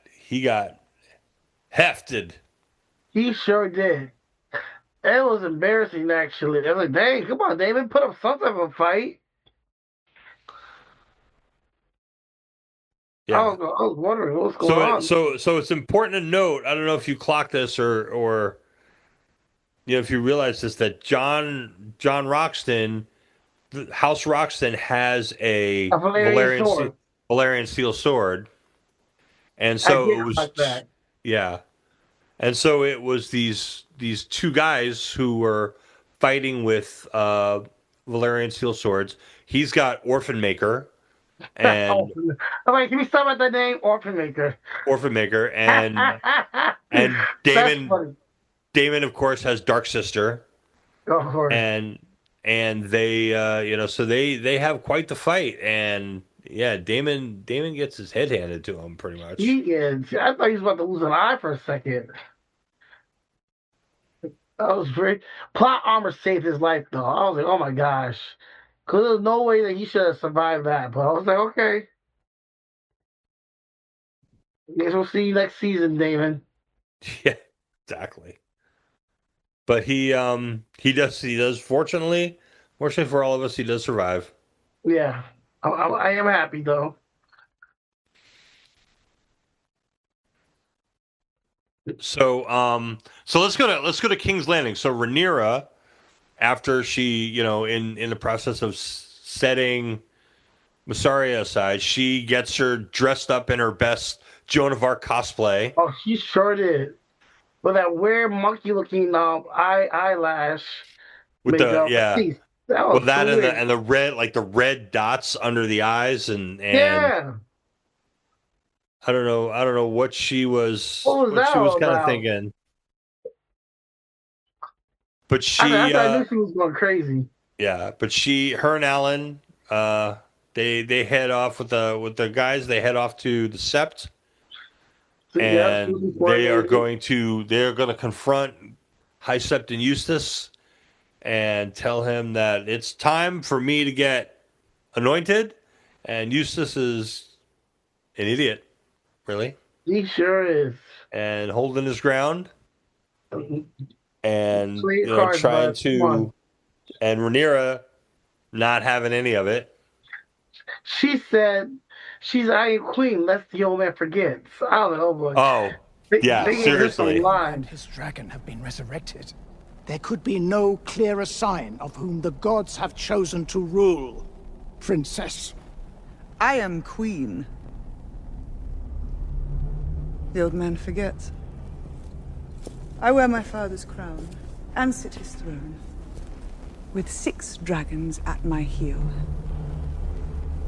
hefted. He sure did. It was embarrassing, actually. I was like, dang, come on, David, put up some type of fight. Yeah. I was wondering what's going on. So it's important to note, I don't know if you clocked this or if you realize this, that John Roxton, House Roxton has a Valerian steel sword. And so it was like that. Yeah. And so it was these two guys who were fighting with Valerian steel swords. He's got Orphan Maker, and I'm like, can you stop at that name, Orphan Maker? Orphan Maker, and Damon, of course, has Dark Sister. Of course. And they, so they have quite the fight, and yeah, Damon gets his head handed to him pretty much. He is. I thought he was about to lose an eye for a second. That was great. Plot armor saved his life, though. I was like, oh my gosh. Because there's no way that he should have survived that. But I was like, okay. Guess we'll see you next season, Damon. Yeah, exactly. But he does. Fortunately for all of us, he does survive. Yeah, I am happy though. So let's go to King's Landing. So Rhaenyra, after she, in the process of setting Mysaria aside, she gets her dressed up in her best Joan of Arc cosplay. Oh, she sure did. With that weird monkey-looking eyelash. With makeup. That and the red, like the red dots under the eyes, and yeah. I don't know what she was. What she was kind of thinking. But she, I knew she was going crazy. Yeah, but her and Alan, they head off with the guys. They head off to the Sept, and they're going to confront High Sept and Eustace, and tell him that it's time for me to get anointed. And Eustace is an idiot. Really? He sure is. And holding his ground. And trying to, and Rhaenyra not having any of it. She said she's Iron Queen, lest the old man forgets. I don't know, but seriously. His dragon have been resurrected. There could be no clearer sign of whom the gods have chosen to rule. Princess. I am queen. The old man forgets. I wear my father's crown and sit his throne, with 6 dragons at my heel.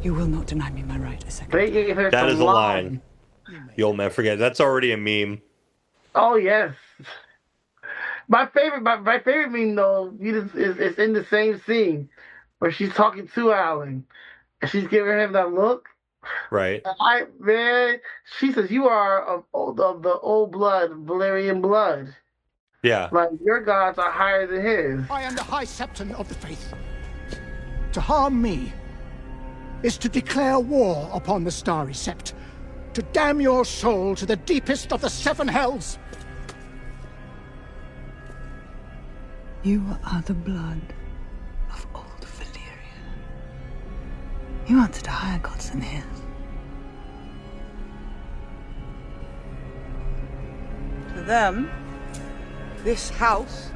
You will not deny me my right a second. That is a line. The old man forgets. That's already a meme. Oh yes. My favorite meme though is in the same scene where she's talking to Alan and she's giving him that look. Right. She says you are of the old blood, Valerian blood. Yeah. Like your gods are higher than his. I am the High Septon of the Faith. To harm me is to declare war upon the Starry Sept, to damn your soul to the deepest of the 7 hells. You are the blood of old Valyria. You answer to higher gods than his. them, this house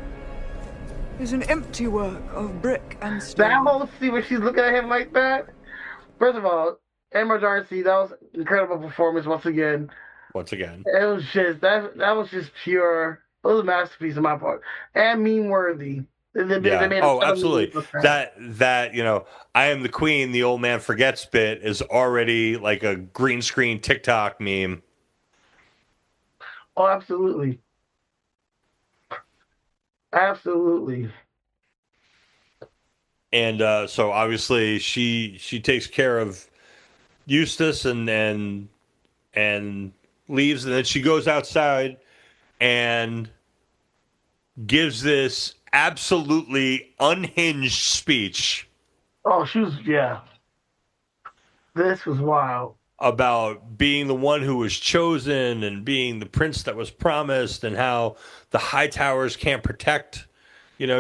is an empty work of brick and stone. That whole scene when she's looking at him like that. First of all, Emma Darcy, that was an incredible performance once again. It was just that was just pure. It was a masterpiece on my part, and meme worthy. They made Oh, absolutely. That I am the queen. The old man forgets bit is already like a green screen TikTok meme. Oh, absolutely, absolutely. And so obviously she takes care of Eustace and leaves, and then she goes outside and gives this absolutely unhinged speech. Oh, this was wild. About being the one who was chosen and being the prince that was promised, and how the high towers can't protect.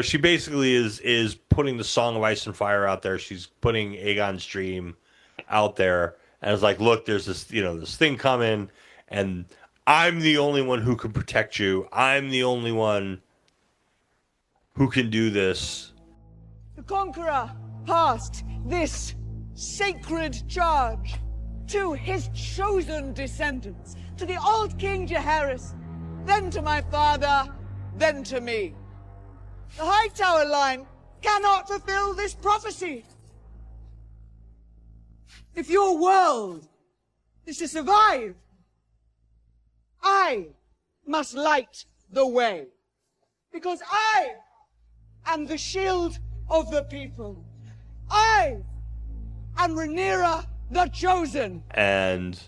She basically is putting the Song of Ice and Fire out there. She's putting Aegon's dream out there, and it's like, look, there's this this thing coming, and I'm the only one who can protect you. I'm the only one who can do this. The Conqueror passed this sacred charge to his chosen descendants, to the old King Jaehaerys, then to my father, then to me. The Hightower line cannot fulfill this prophecy. If your world is to survive, I must light the way, because I am the shield of the people. I am Rhaenyra the Chosen. And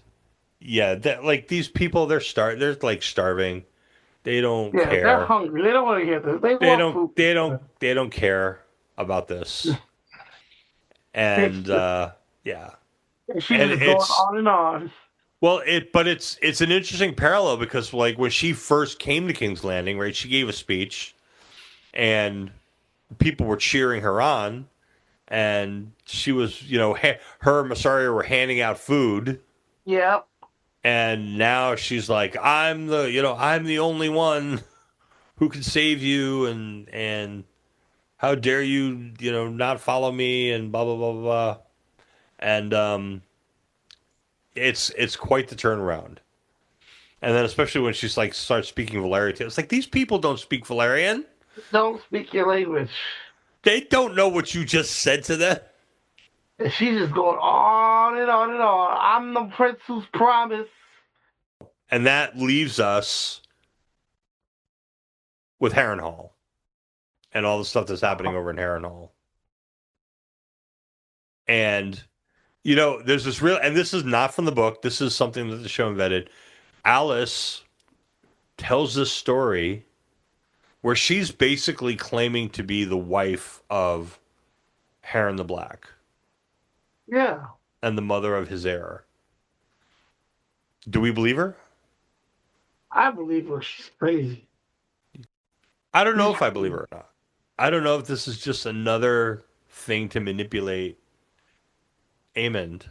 these people, they're starving. They don't care. They're hungry. They don't want to hear this. They don't care about this. And And she's just going on and on. Well, it's an interesting parallel, because when she first came to King's Landing, right, she gave a speech and people were cheering her on, and she was, her and Mysaria were handing out food. Yep. And now she's like, I'm the only one who can save you, and how dare you, not follow me, and blah blah blah blah blah. And it's quite the turnaround. And then especially when she's starts speaking Valyrian, it's like, these people don't speak Valyrian. Don't speak your language. They don't know what you just said to them. And she's just going on and on and on. I'm the prince who's promised. And that leaves us with Harrenhal and all the stuff that's happening over in Harrenhal. And, there's this and this is not from the book. This is something that the show invented. Alice tells this story where she's basically claiming to be the wife of Harren the Black. Yeah. And the mother of his heir. Do we believe her? I believe her. She's crazy. I don't know if I believe her or not. I don't know if this is just another thing to manipulate Aemond.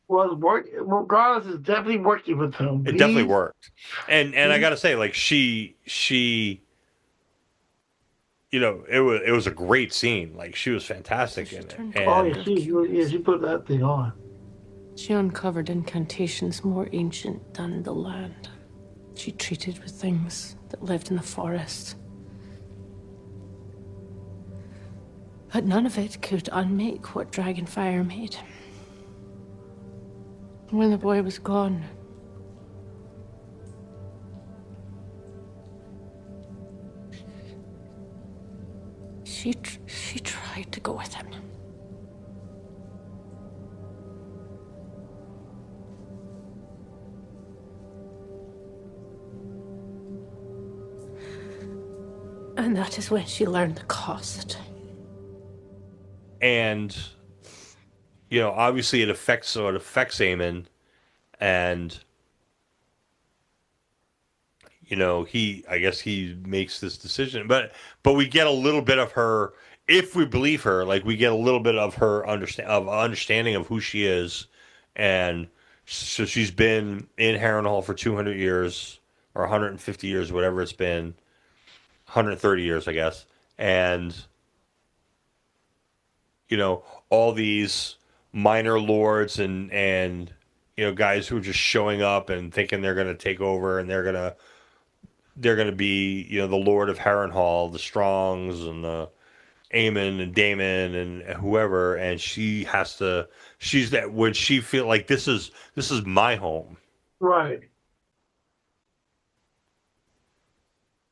Well, regardless, it's definitely working with him. It definitely worked. And I gotta say, she it was a great scene. She was fantastic in it. And she put that thing on. She uncovered incantations more ancient than the land. She treated with things that lived in the forest. But none of it could unmake what Dragonfire made. When the boy was gone, she tried to go with him. And that is when she learned the cost. And, obviously it affects Aemon. And, I guess he makes this decision. But we get a little bit of her, if we believe her, we get a little bit of her understanding of who she is. And So she's been in Harrenhal for 200 years or 150 years, whatever it's been, 130 years, I guess. And, you know, all these minor lords and you know, guys who are just showing up and thinking they're going to take over and they're going to be, you know, the Lord of Harrenhal, the Strongs and the Aemon and Daemon and whoever, and she's that when she feel like this is my home. Right.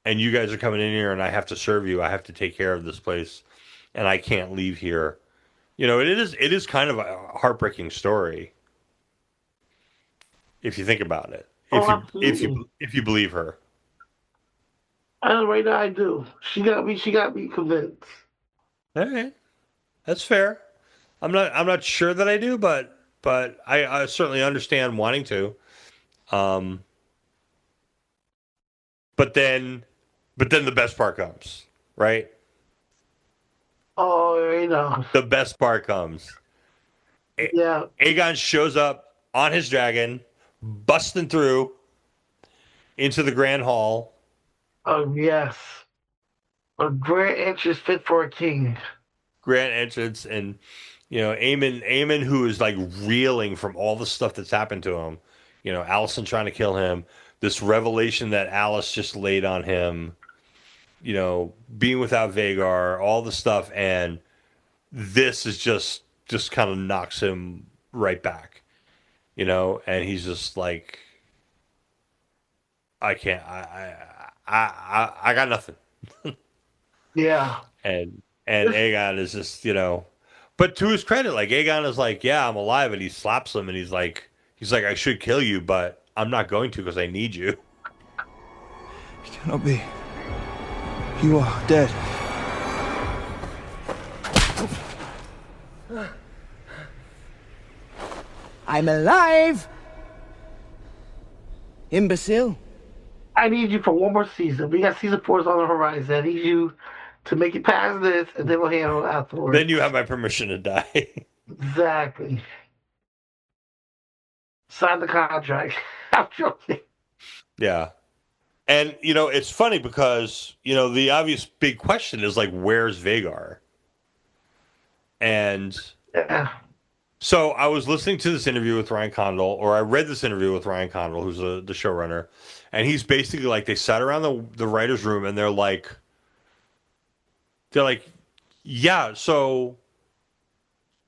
And you guys are coming in here and I have to serve you. I have to take care of this place and I can't leave here. You know, it is kind of a heartbreaking story. If you think about it. If you believe her. Right now I do. She got me convinced. All right. That's fair. I'm not sure that I do, but I certainly understand wanting to. But then the best part comes, right? Oh, you know. The best part comes. Yeah. Aegon shows up on his dragon, busting through into the Grand Hall. Oh, yes. A grand entrance fit for a king. Grand entrance, and you know, Aemon, who is like reeling from all the stuff that's happened to him. You know, Alicent trying to kill him. This revelation that Alice just laid on him. You know, being without Vhagar, all the stuff, and this is just kind of knocks him right back. You know, and he's just like, I can't. I got nothing. Yeah. And Aegon is just, you know, but to his credit, like Aegon is like, yeah, I'm alive, and he slaps him, and he's like, I should kill you, but I'm not going to because I need you. It cannot be. You are dead. I'm alive! Imbecile. I need you for one more season. We got season 4 on the horizon. I need you to make it past this, and then we'll handle it afterwards. Then you have my permission to die. Exactly. Sign the contract. I'm joking. Yeah. And, you know, it's funny because, you know, the obvious big question is, like, where's Vhagar? And yeah. So I was listening to this interview with Ryan Condal, or I read this interview with Ryan Condal, who's the showrunner, and he's basically like, they sat around the writer's room and they're like, yeah, so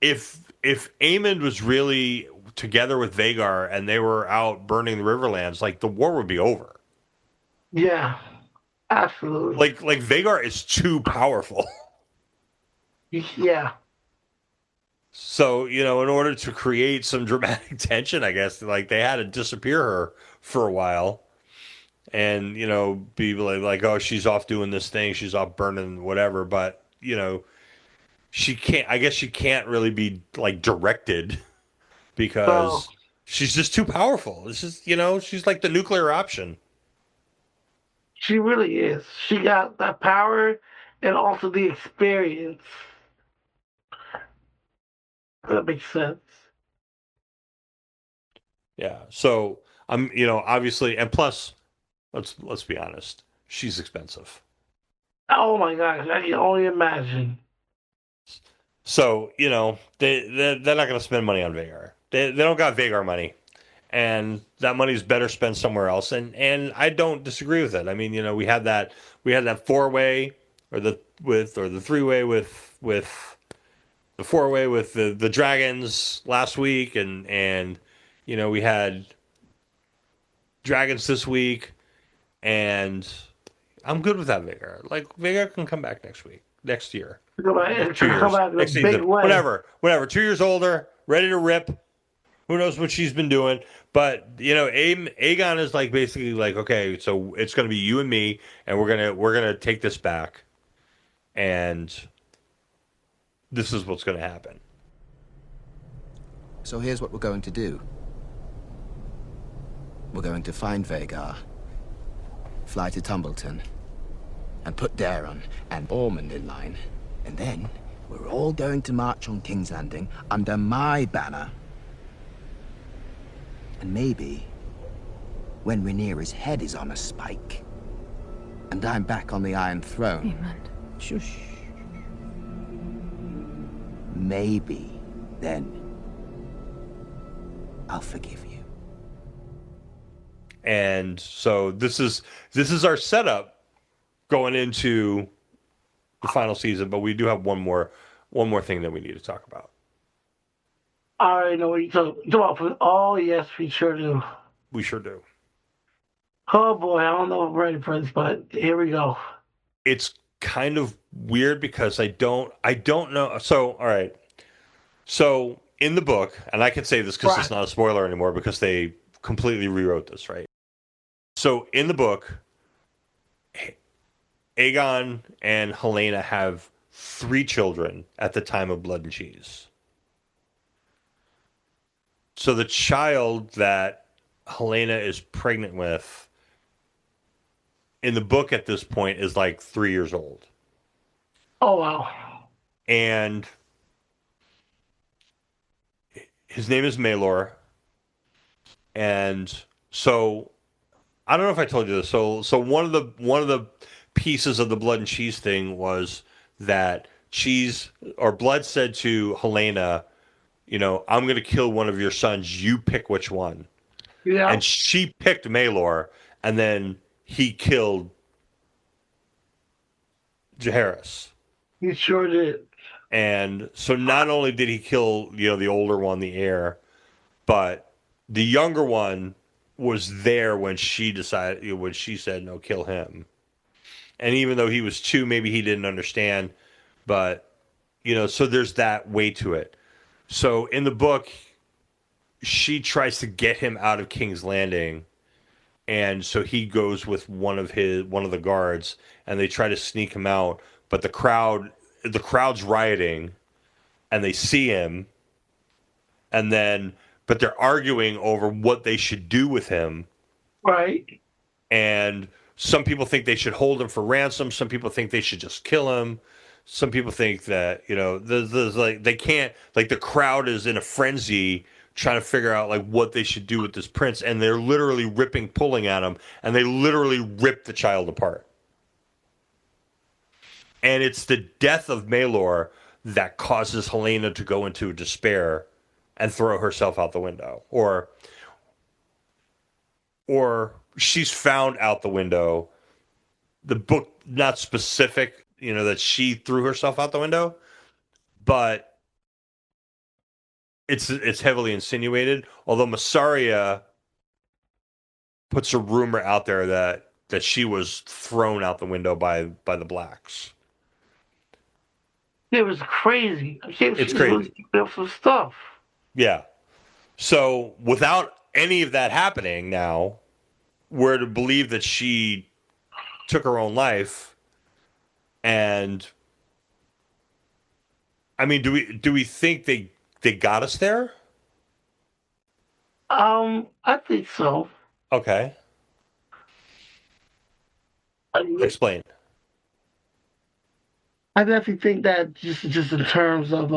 if Aemond was really together with Vhagar and they were out burning the Riverlands, like the war would be over. Yeah, absolutely. Like Vhagar is too powerful. Yeah. So, you know, in order to create some dramatic tension, I guess, like they had to disappear her for a while and, you know, be like, oh, she's off doing this thing. She's off burning whatever. But, you know, she can't really be like directed because she's just too powerful. It's just, you know, she's like the nuclear option. She really is. She got that power and also the experience. That makes sense. Yeah. So I'm, you know, obviously, and plus, let's be honest, she's expensive. Oh my gosh, I can only imagine. So, you know, they're not going to spend money on Vhagar. They don't got Vhagar money, and that money's better spent somewhere else. And I don't disagree with it. I mean, you know, we had that 4-way or the 3-way with the 4-way with the dragons last week, and you know, we had dragons this week, and I'm good with that Vhagar. Like Vhagar can come back next year. Come back next season. Whatever. 2 years older, ready to rip. Who knows what she's been doing? But you know, Aegon is like basically like, okay, so it's going to be you and me, and we're gonna take this back, and this is what's going to happen. So here's what we're going to do. We're going to find Vhagar, fly to Tumbleton, and put Daron and Ormond in line. And then we're all going to march on King's Landing under my banner. And maybe when Rhaenyra's head is on a spike, and I'm back on the Iron Throne. Amen. Shush. Maybe then I'll forgive you. And so this is our setup going into the final season, but we do have one more thing that we need to talk about. I already know what you're talking about. Oh, yes, we sure do. We sure do. Oh, boy, I don't know if I'm ready for this, but here we go. It's kind of weird because I don't know. So, all right. So, in the book, and I can say this because it's not a spoiler anymore because they completely rewrote this, right? So, in the book, Aegon and Helena have 3 children at the time of Blood and Cheese. So the child that Helena is pregnant with in the book at this point is like 3 years old. Oh, wow. And his name is Maelor. And so I don't know if I told you this. So one of the pieces of the Blood and Cheese thing was that Blood said to Helena, I'm going to kill one of your sons. You pick which one. Yeah. And she picked Maelor, and then he killed Jaehaerys. He sure did. And so not only did he kill, the older one, the heir, but the younger one was there when she said, no, kill him. And even though he was 2, maybe he didn't understand, but, so there's that way to it. So in the book, she tries to get him out of King's Landing, and so he goes with one of the guards, and they try to sneak him out, but the crowd's rioting, and they see him, but they're arguing over what they should do with him. Right. And some people think they should hold him for ransom. Some people think they should just kill him. Some people think that, there's they can't, the crowd is in a frenzy trying to figure out what they should do with this prince. And they're literally pulling at him, and they literally rip the child apart. And it's the death of Maelor that causes Helena to go into despair and throw herself out the window. Or she's found out the window. The book, not specific, that she threw herself out the window, but it's heavily insinuated. Although Massaria puts a rumor out there that she was thrown out the window by the blacks. It was crazy. It's crazy. Some stuff. Yeah. So without any of that happening now, we're to believe that she took her own life. And I mean, do we think they got us there? I think so. Okay. Explain. I definitely think that just in terms of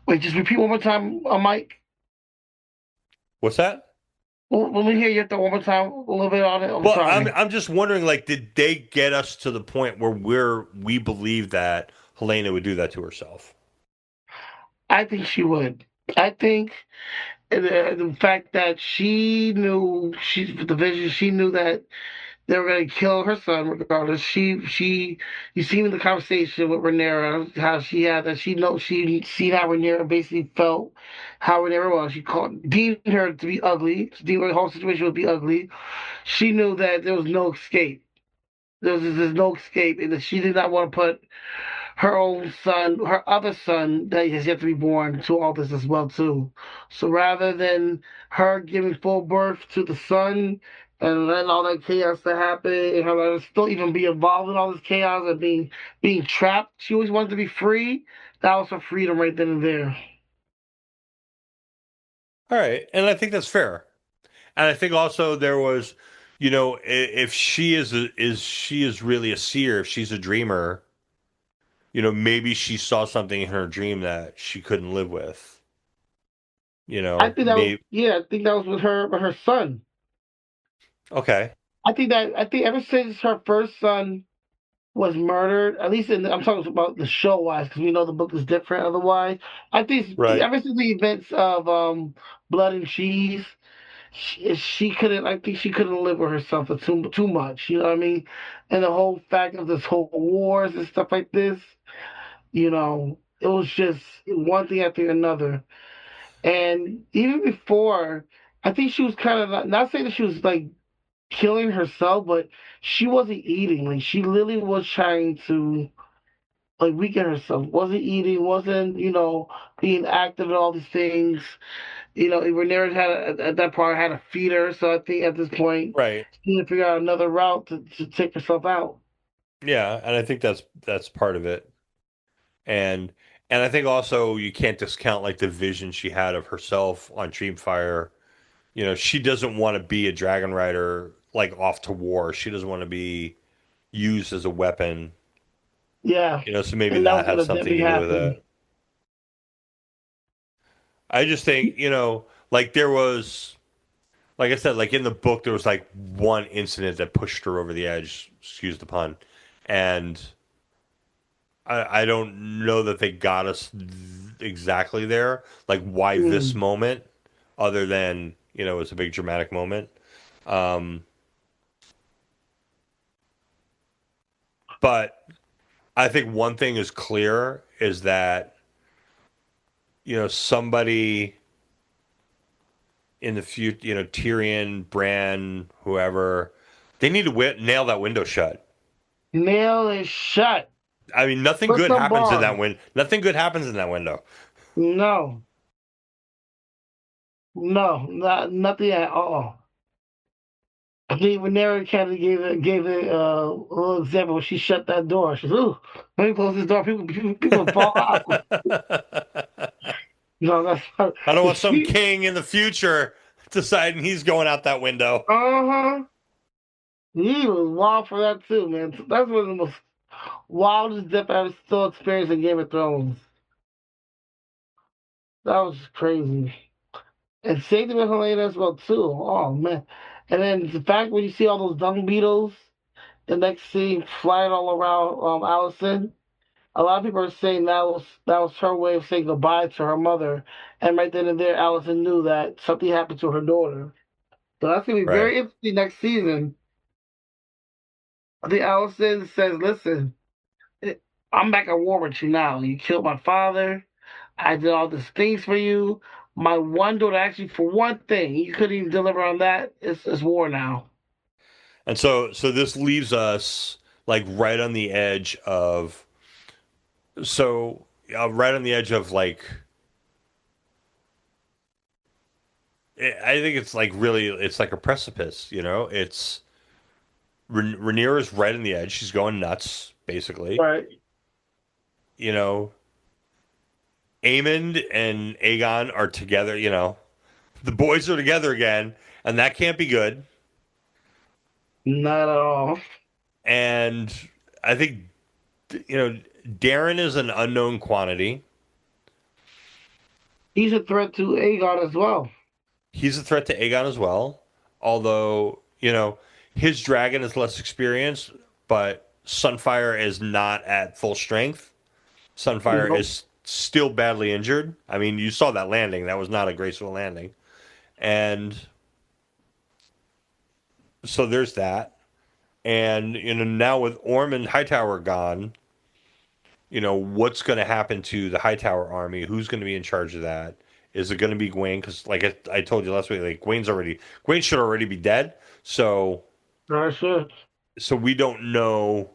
wait, just repeat one more time, Mike. What's that? Well, let me hear you one more time, a little bit on it. I'm just wondering, did they get us to the point where we believe that Helena would do that to herself? I think she would. I think the fact that she knew the vision, she knew that they were going to kill her son regardless. You see in the conversation with Rhaenyra how she seen how Rhaenyra basically felt, how Rhaenyra was. She deemed her to be ugly. She deemed her whole situation would be ugly. She knew that there was no escape. There's no escape, and that she did not want to put her own son, her other son that has yet to be born, to all this as well too. So rather than her giving full birth to the son and letting all that chaos to happen, and her letting still even be involved in all this chaos and being trapped, she always wanted to be free. That was her freedom right then and there. All right, and I think that's fair. And I think also there was, if she is really a seer, if she's a dreamer, maybe she saw something in her dream that she couldn't live with. I think that was maybe. I think that was with her son. Okay. I think ever since her first son was murdered, at least I'm talking about the show wise, because we know the book is different otherwise. I think Right. ever since the events of Blood and Cheese, she couldn't. I think she couldn't live with herself for too much. You know what I mean? And the whole fact of this whole wars and stuff like this. It was just one thing after another. And even before, I think she was kind of not saying that she was like killing herself, but she wasn't eating. Like she literally was trying to like weaken herself. Wasn't eating, wasn't being active and all these things. Rhaenyra at that point had to feed her, so I think at this point Right. she need to figure out another route to take herself out. Yeah, and I think that's part of it. And and I think also you can't discount like the vision she had of herself on Dreamfire. She doesn't want to be a dragon rider like off to war. She doesn't want to be used as a weapon. Yeah, So maybe and that that was has gonna something definitely to do with happen. it. I just think, like there was, like I said, like in the book, there was like one incident that pushed her over the edge, excuse the pun. And I don't know that they got us exactly there. Like, why this Mm. moment, other than, it's a big dramatic moment. Um, but I think one thing is clear is that, somebody in the future, Tyrion, Bran, whoever, they need to nail that window shut. Nail is shut. I mean, nothing Put good some happens in bars. that window. Nothing good happens in that window. No, no, nothing at all. I think Rhaenyra kind of gave it a little example when she shut that door. She's, ooh, let me close this door. People fall out. No, that's not. I don't want some She, king in the future deciding he's going out that window. uh-huh. He was wild for that too, man. That's one of the most wildest death I've still experienced in Game of Thrones. That was crazy. And same thing with Helena as well too. Oh man. And then the fact when you see all those dung beetles, the next scene flying all around Allison. A lot of people are saying that was her way of saying goodbye to her mother. And right then and there, Allison knew that something happened to her daughter. So that's gonna be Right. very interesting next season. I think Allison says, "Listen, I'm back at war with you now. You killed my father. I did all these things for you. My one daughter, actually, for one thing, you couldn't even deliver on that. It's war now." And so this leaves us like right on the edge of right on the edge of like I think it's like really it's like a precipice, It's Rhaenyra's right on the edge. She's going nuts, basically. Right. Aemond and Aegon are together. The boys are together again, and that can't be good. Not at all. And I think Darren is an unknown quantity. He's a threat to Aegon as well. He's a threat to Aegon as well. Although, his dragon is less experienced, but Sunfire is not at full strength. Sunfire Nope. is still badly injured. I mean, you saw that landing. That was not a graceful landing. And so there's that. And, now with Ormond Hightower gone, what's going to happen to the Hightower army? Who's going to be in charge of that? Is it going to be Gwaine? Because, like I told you last week, like Gwaine should already be dead. So we don't know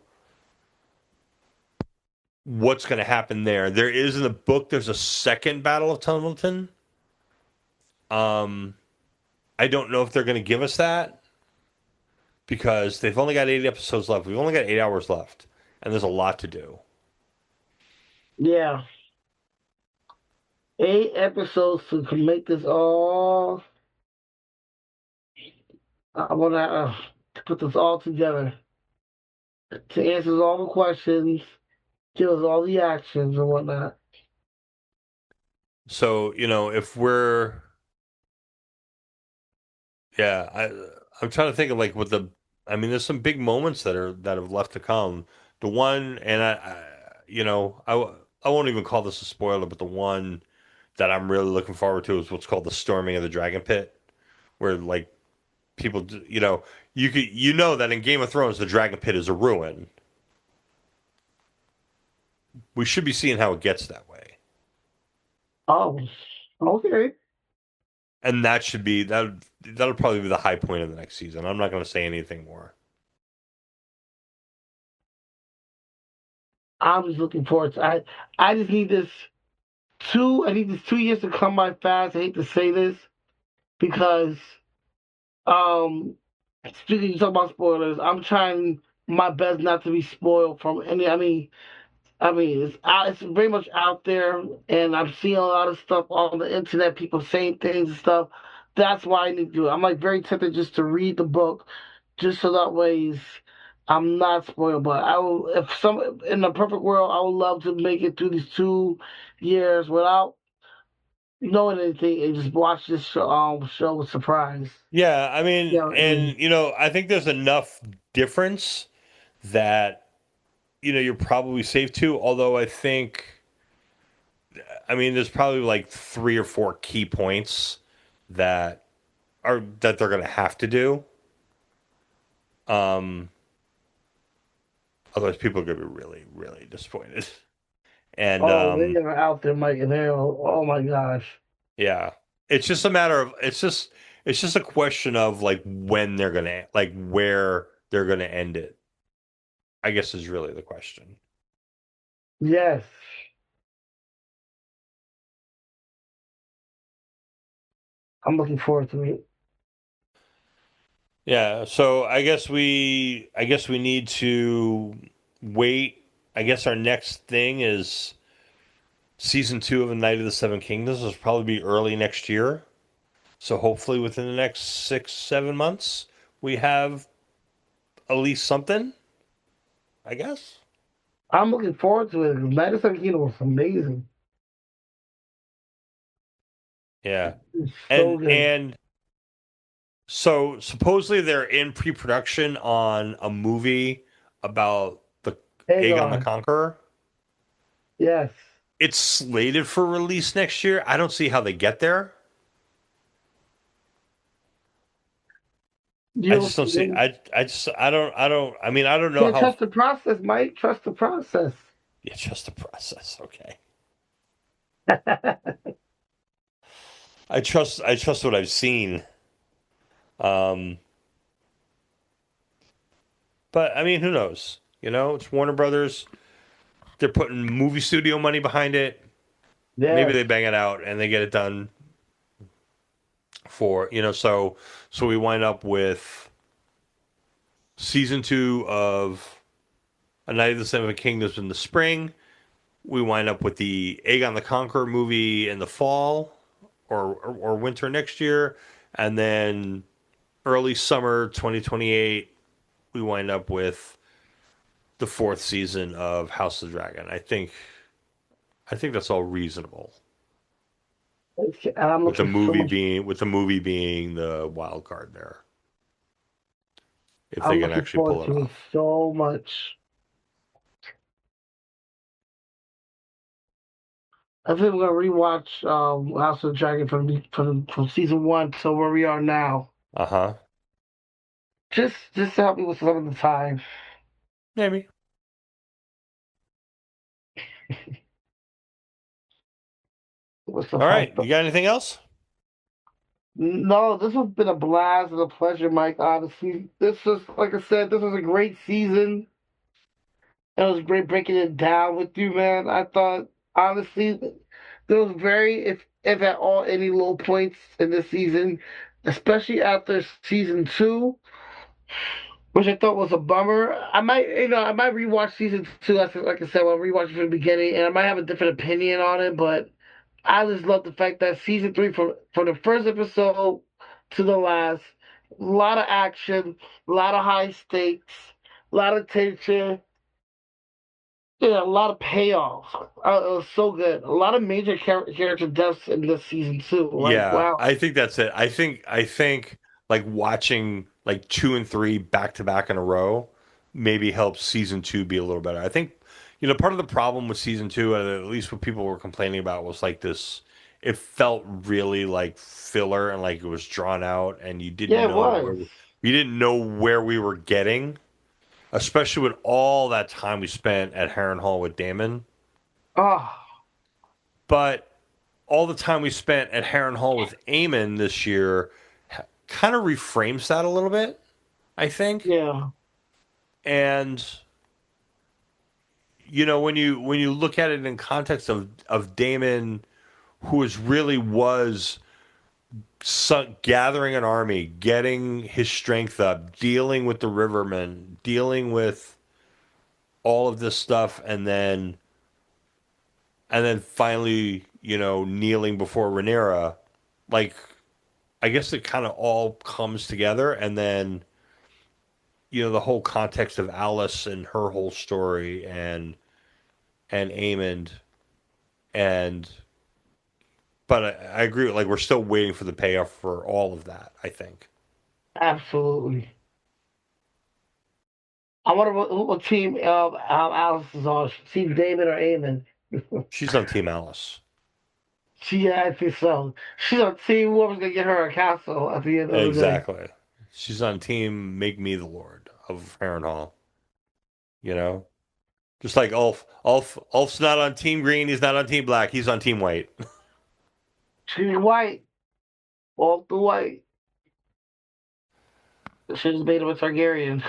what's going to happen there. There is in the book. There's a second Battle of Tumbleton. I don't know if they're going to give us that because they've only got 80 episodes left. We've only got 8 hours left, and there's a lot to do. Yeah. 8 episodes to make this all. I want to put this all together to answer all the questions, give us all the actions and whatnot. So if we're Yeah, I'm trying to think of like what the. I mean, there's some big moments that have left to come. The one, and I won't even call this a spoiler, but the one that I'm really looking forward to is what's called the storming of the dragon pit, where like people, you know that in Game of Thrones the dragon pit is a ruin. We should be seeing how it gets that way, Oh, okay. and that should be that'll probably be the high point of the next season. I'm not going to say anything more. I'm just looking forward to. I just need this two. I need this 2 years to come by fast. I hate to say this because um, speaking you talk about spoilers, I'm trying my best not to be spoiled from any. I mean, it's very much out there, and I'm seeing a lot of stuff on the internet, people saying things and stuff. That's why I need to do it. I'm like very tempted just to read the book, just so that way I'm not spoiled. But I will, if some in the perfect world, I would love to make it through these 2 years without knowing anything and just watch this show with surprise. Yeah, I mean, Yeah, and I think there's enough difference that you're probably safe to. Although I mean, there's probably like 3 or 4 key points that that they're gonna have to do. Um, Otherwise, people are gonna be really, really disappointed. And oh, they are out there, Mike, and they're oh my gosh. yeah, it's just a matter of it's just a question of like when they're gonna like where they're gonna end it. I guess is really the question. Yes. I'm looking forward to it. Yeah, so I guess we need to wait. I guess our next thing is season 2 of A Night of the Seven Kingdoms. Will probably be early next year. So hopefully within the next 6, 7 months we have at least something. I guess. I'm looking forward to it. Night of Seven Kingdoms was amazing. Yeah, It's so good. and so supposedly they're in pre-production on a movie about the Aegon the Aegon. Conqueror. Yes. It's slated for release next year. I don't see how they get there. I just don't see. I mean, I don't know Can't how. trust the process, Mike. Trust the process. Yeah, trust the process. Okay. I trust what I've seen. But I mean, who knows? It's Warner Brothers. They're putting movie studio money behind it. Yes. Maybe they bang it out and they get it done for, so we wind up with season 2 of A Night of the Seven Kingdoms in the spring. We wind up with the Aegon the Conqueror movie in the fall or winter next year. And then early summer 2028, we wind up with the 4th season of House of the Dragon. I think that's all reasonable. And I'm With the looking movie being the wild card there. If I'm they can looking actually pull forward it to it off. so much. I think we're gonna rewatch House of the Dragon from season 1 to where we are now. Uh-huh. Just to help me with some of the time. Maybe. With the All right. fact that- You got anything else? No, this has been a blast and a pleasure, Mike. Honestly, this was like I said, this was a great season. It was great breaking it down with you, man. I thought honestly, there was very, if at all, any low points in this season, especially after season 2, which I thought was a bummer. I might rewatch season 2. Like I said, I'll rewatch it from the beginning, and I might have a different opinion on it. But I just love the fact that season 3, from the first episode to the last, a lot of action, a lot of high stakes, a lot of tension. Yeah, a lot of payoffs. It was so good. A lot of major character deaths in this season too. Like, Yeah, wow. I think that's it. I think like watching like 2 and 3 back to back in a row maybe helps season 2 be a little better. I think, part of the problem with season 2, at least what people were complaining about, was like this. It felt really like filler and like it was drawn out, and you didn't Yeah, it know was. where we were getting, especially with all that time we spent at Harrenhal with Damon. Oh, But all the time we spent at Harrenhal with Aemon this year kind of reframes that a little bit, I think. yeah. And when you look at it in context of Damon, who was gathering an army, getting his strength up, dealing with the Rivermen, dealing with all of this stuff, and then finally, kneeling before Rhaenyra, like, I guess it kind of all comes together, and then, the whole context of Alice and her whole story, and Aemond, but I agree, like, we're still waiting for the payoff for all of that, I think. Absolutely. I wonder what team Alice is on. Team David or Aemon? She's on Team Alice. I think so. She's on team whoever's gonna get her a castle at the end of the day. Exactly. She's on Team Make Me the Lord of Harrenhal. Just like Ulf. Ulf's not on Team Green. He's not on Team Black. He's on Team White. Team White. All the white. Should have made him a Targaryen.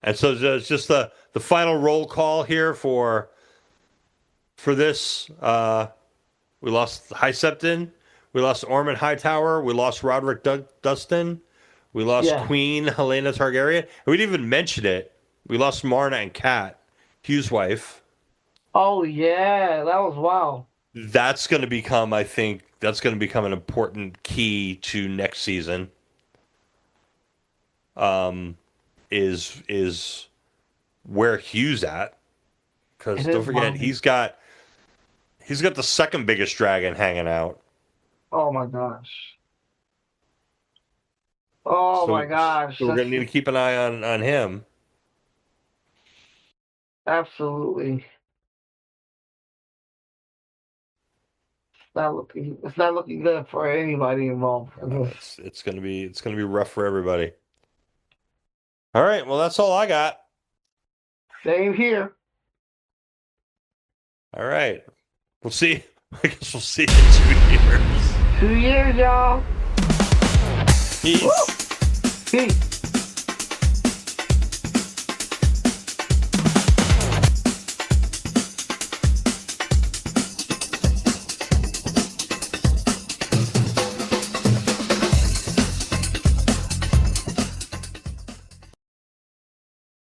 And so it's just the final roll call here for this. We lost High Septon. We lost Ormond Hightower. We lost Roderick Dustin. We lost Queen Helena Targaryen. And we didn't even mention it. We lost Marna and Kat, Hugh's wife. Oh, yeah. That was wild. That's going to become, I think, an important key to next season. Is where Hugh's at. Because don't forget, he's got the second biggest dragon hanging out. Oh, my gosh. Oh, my gosh. So we're going to need to keep an eye on him. Absolutely. It's not looking good for anybody involved. It's gonna be rough for everybody. All right, well, that's all I got. Same here. All right, we'll see. I guess we'll see in 2 years. 2 years, y'all. Peace. Peace.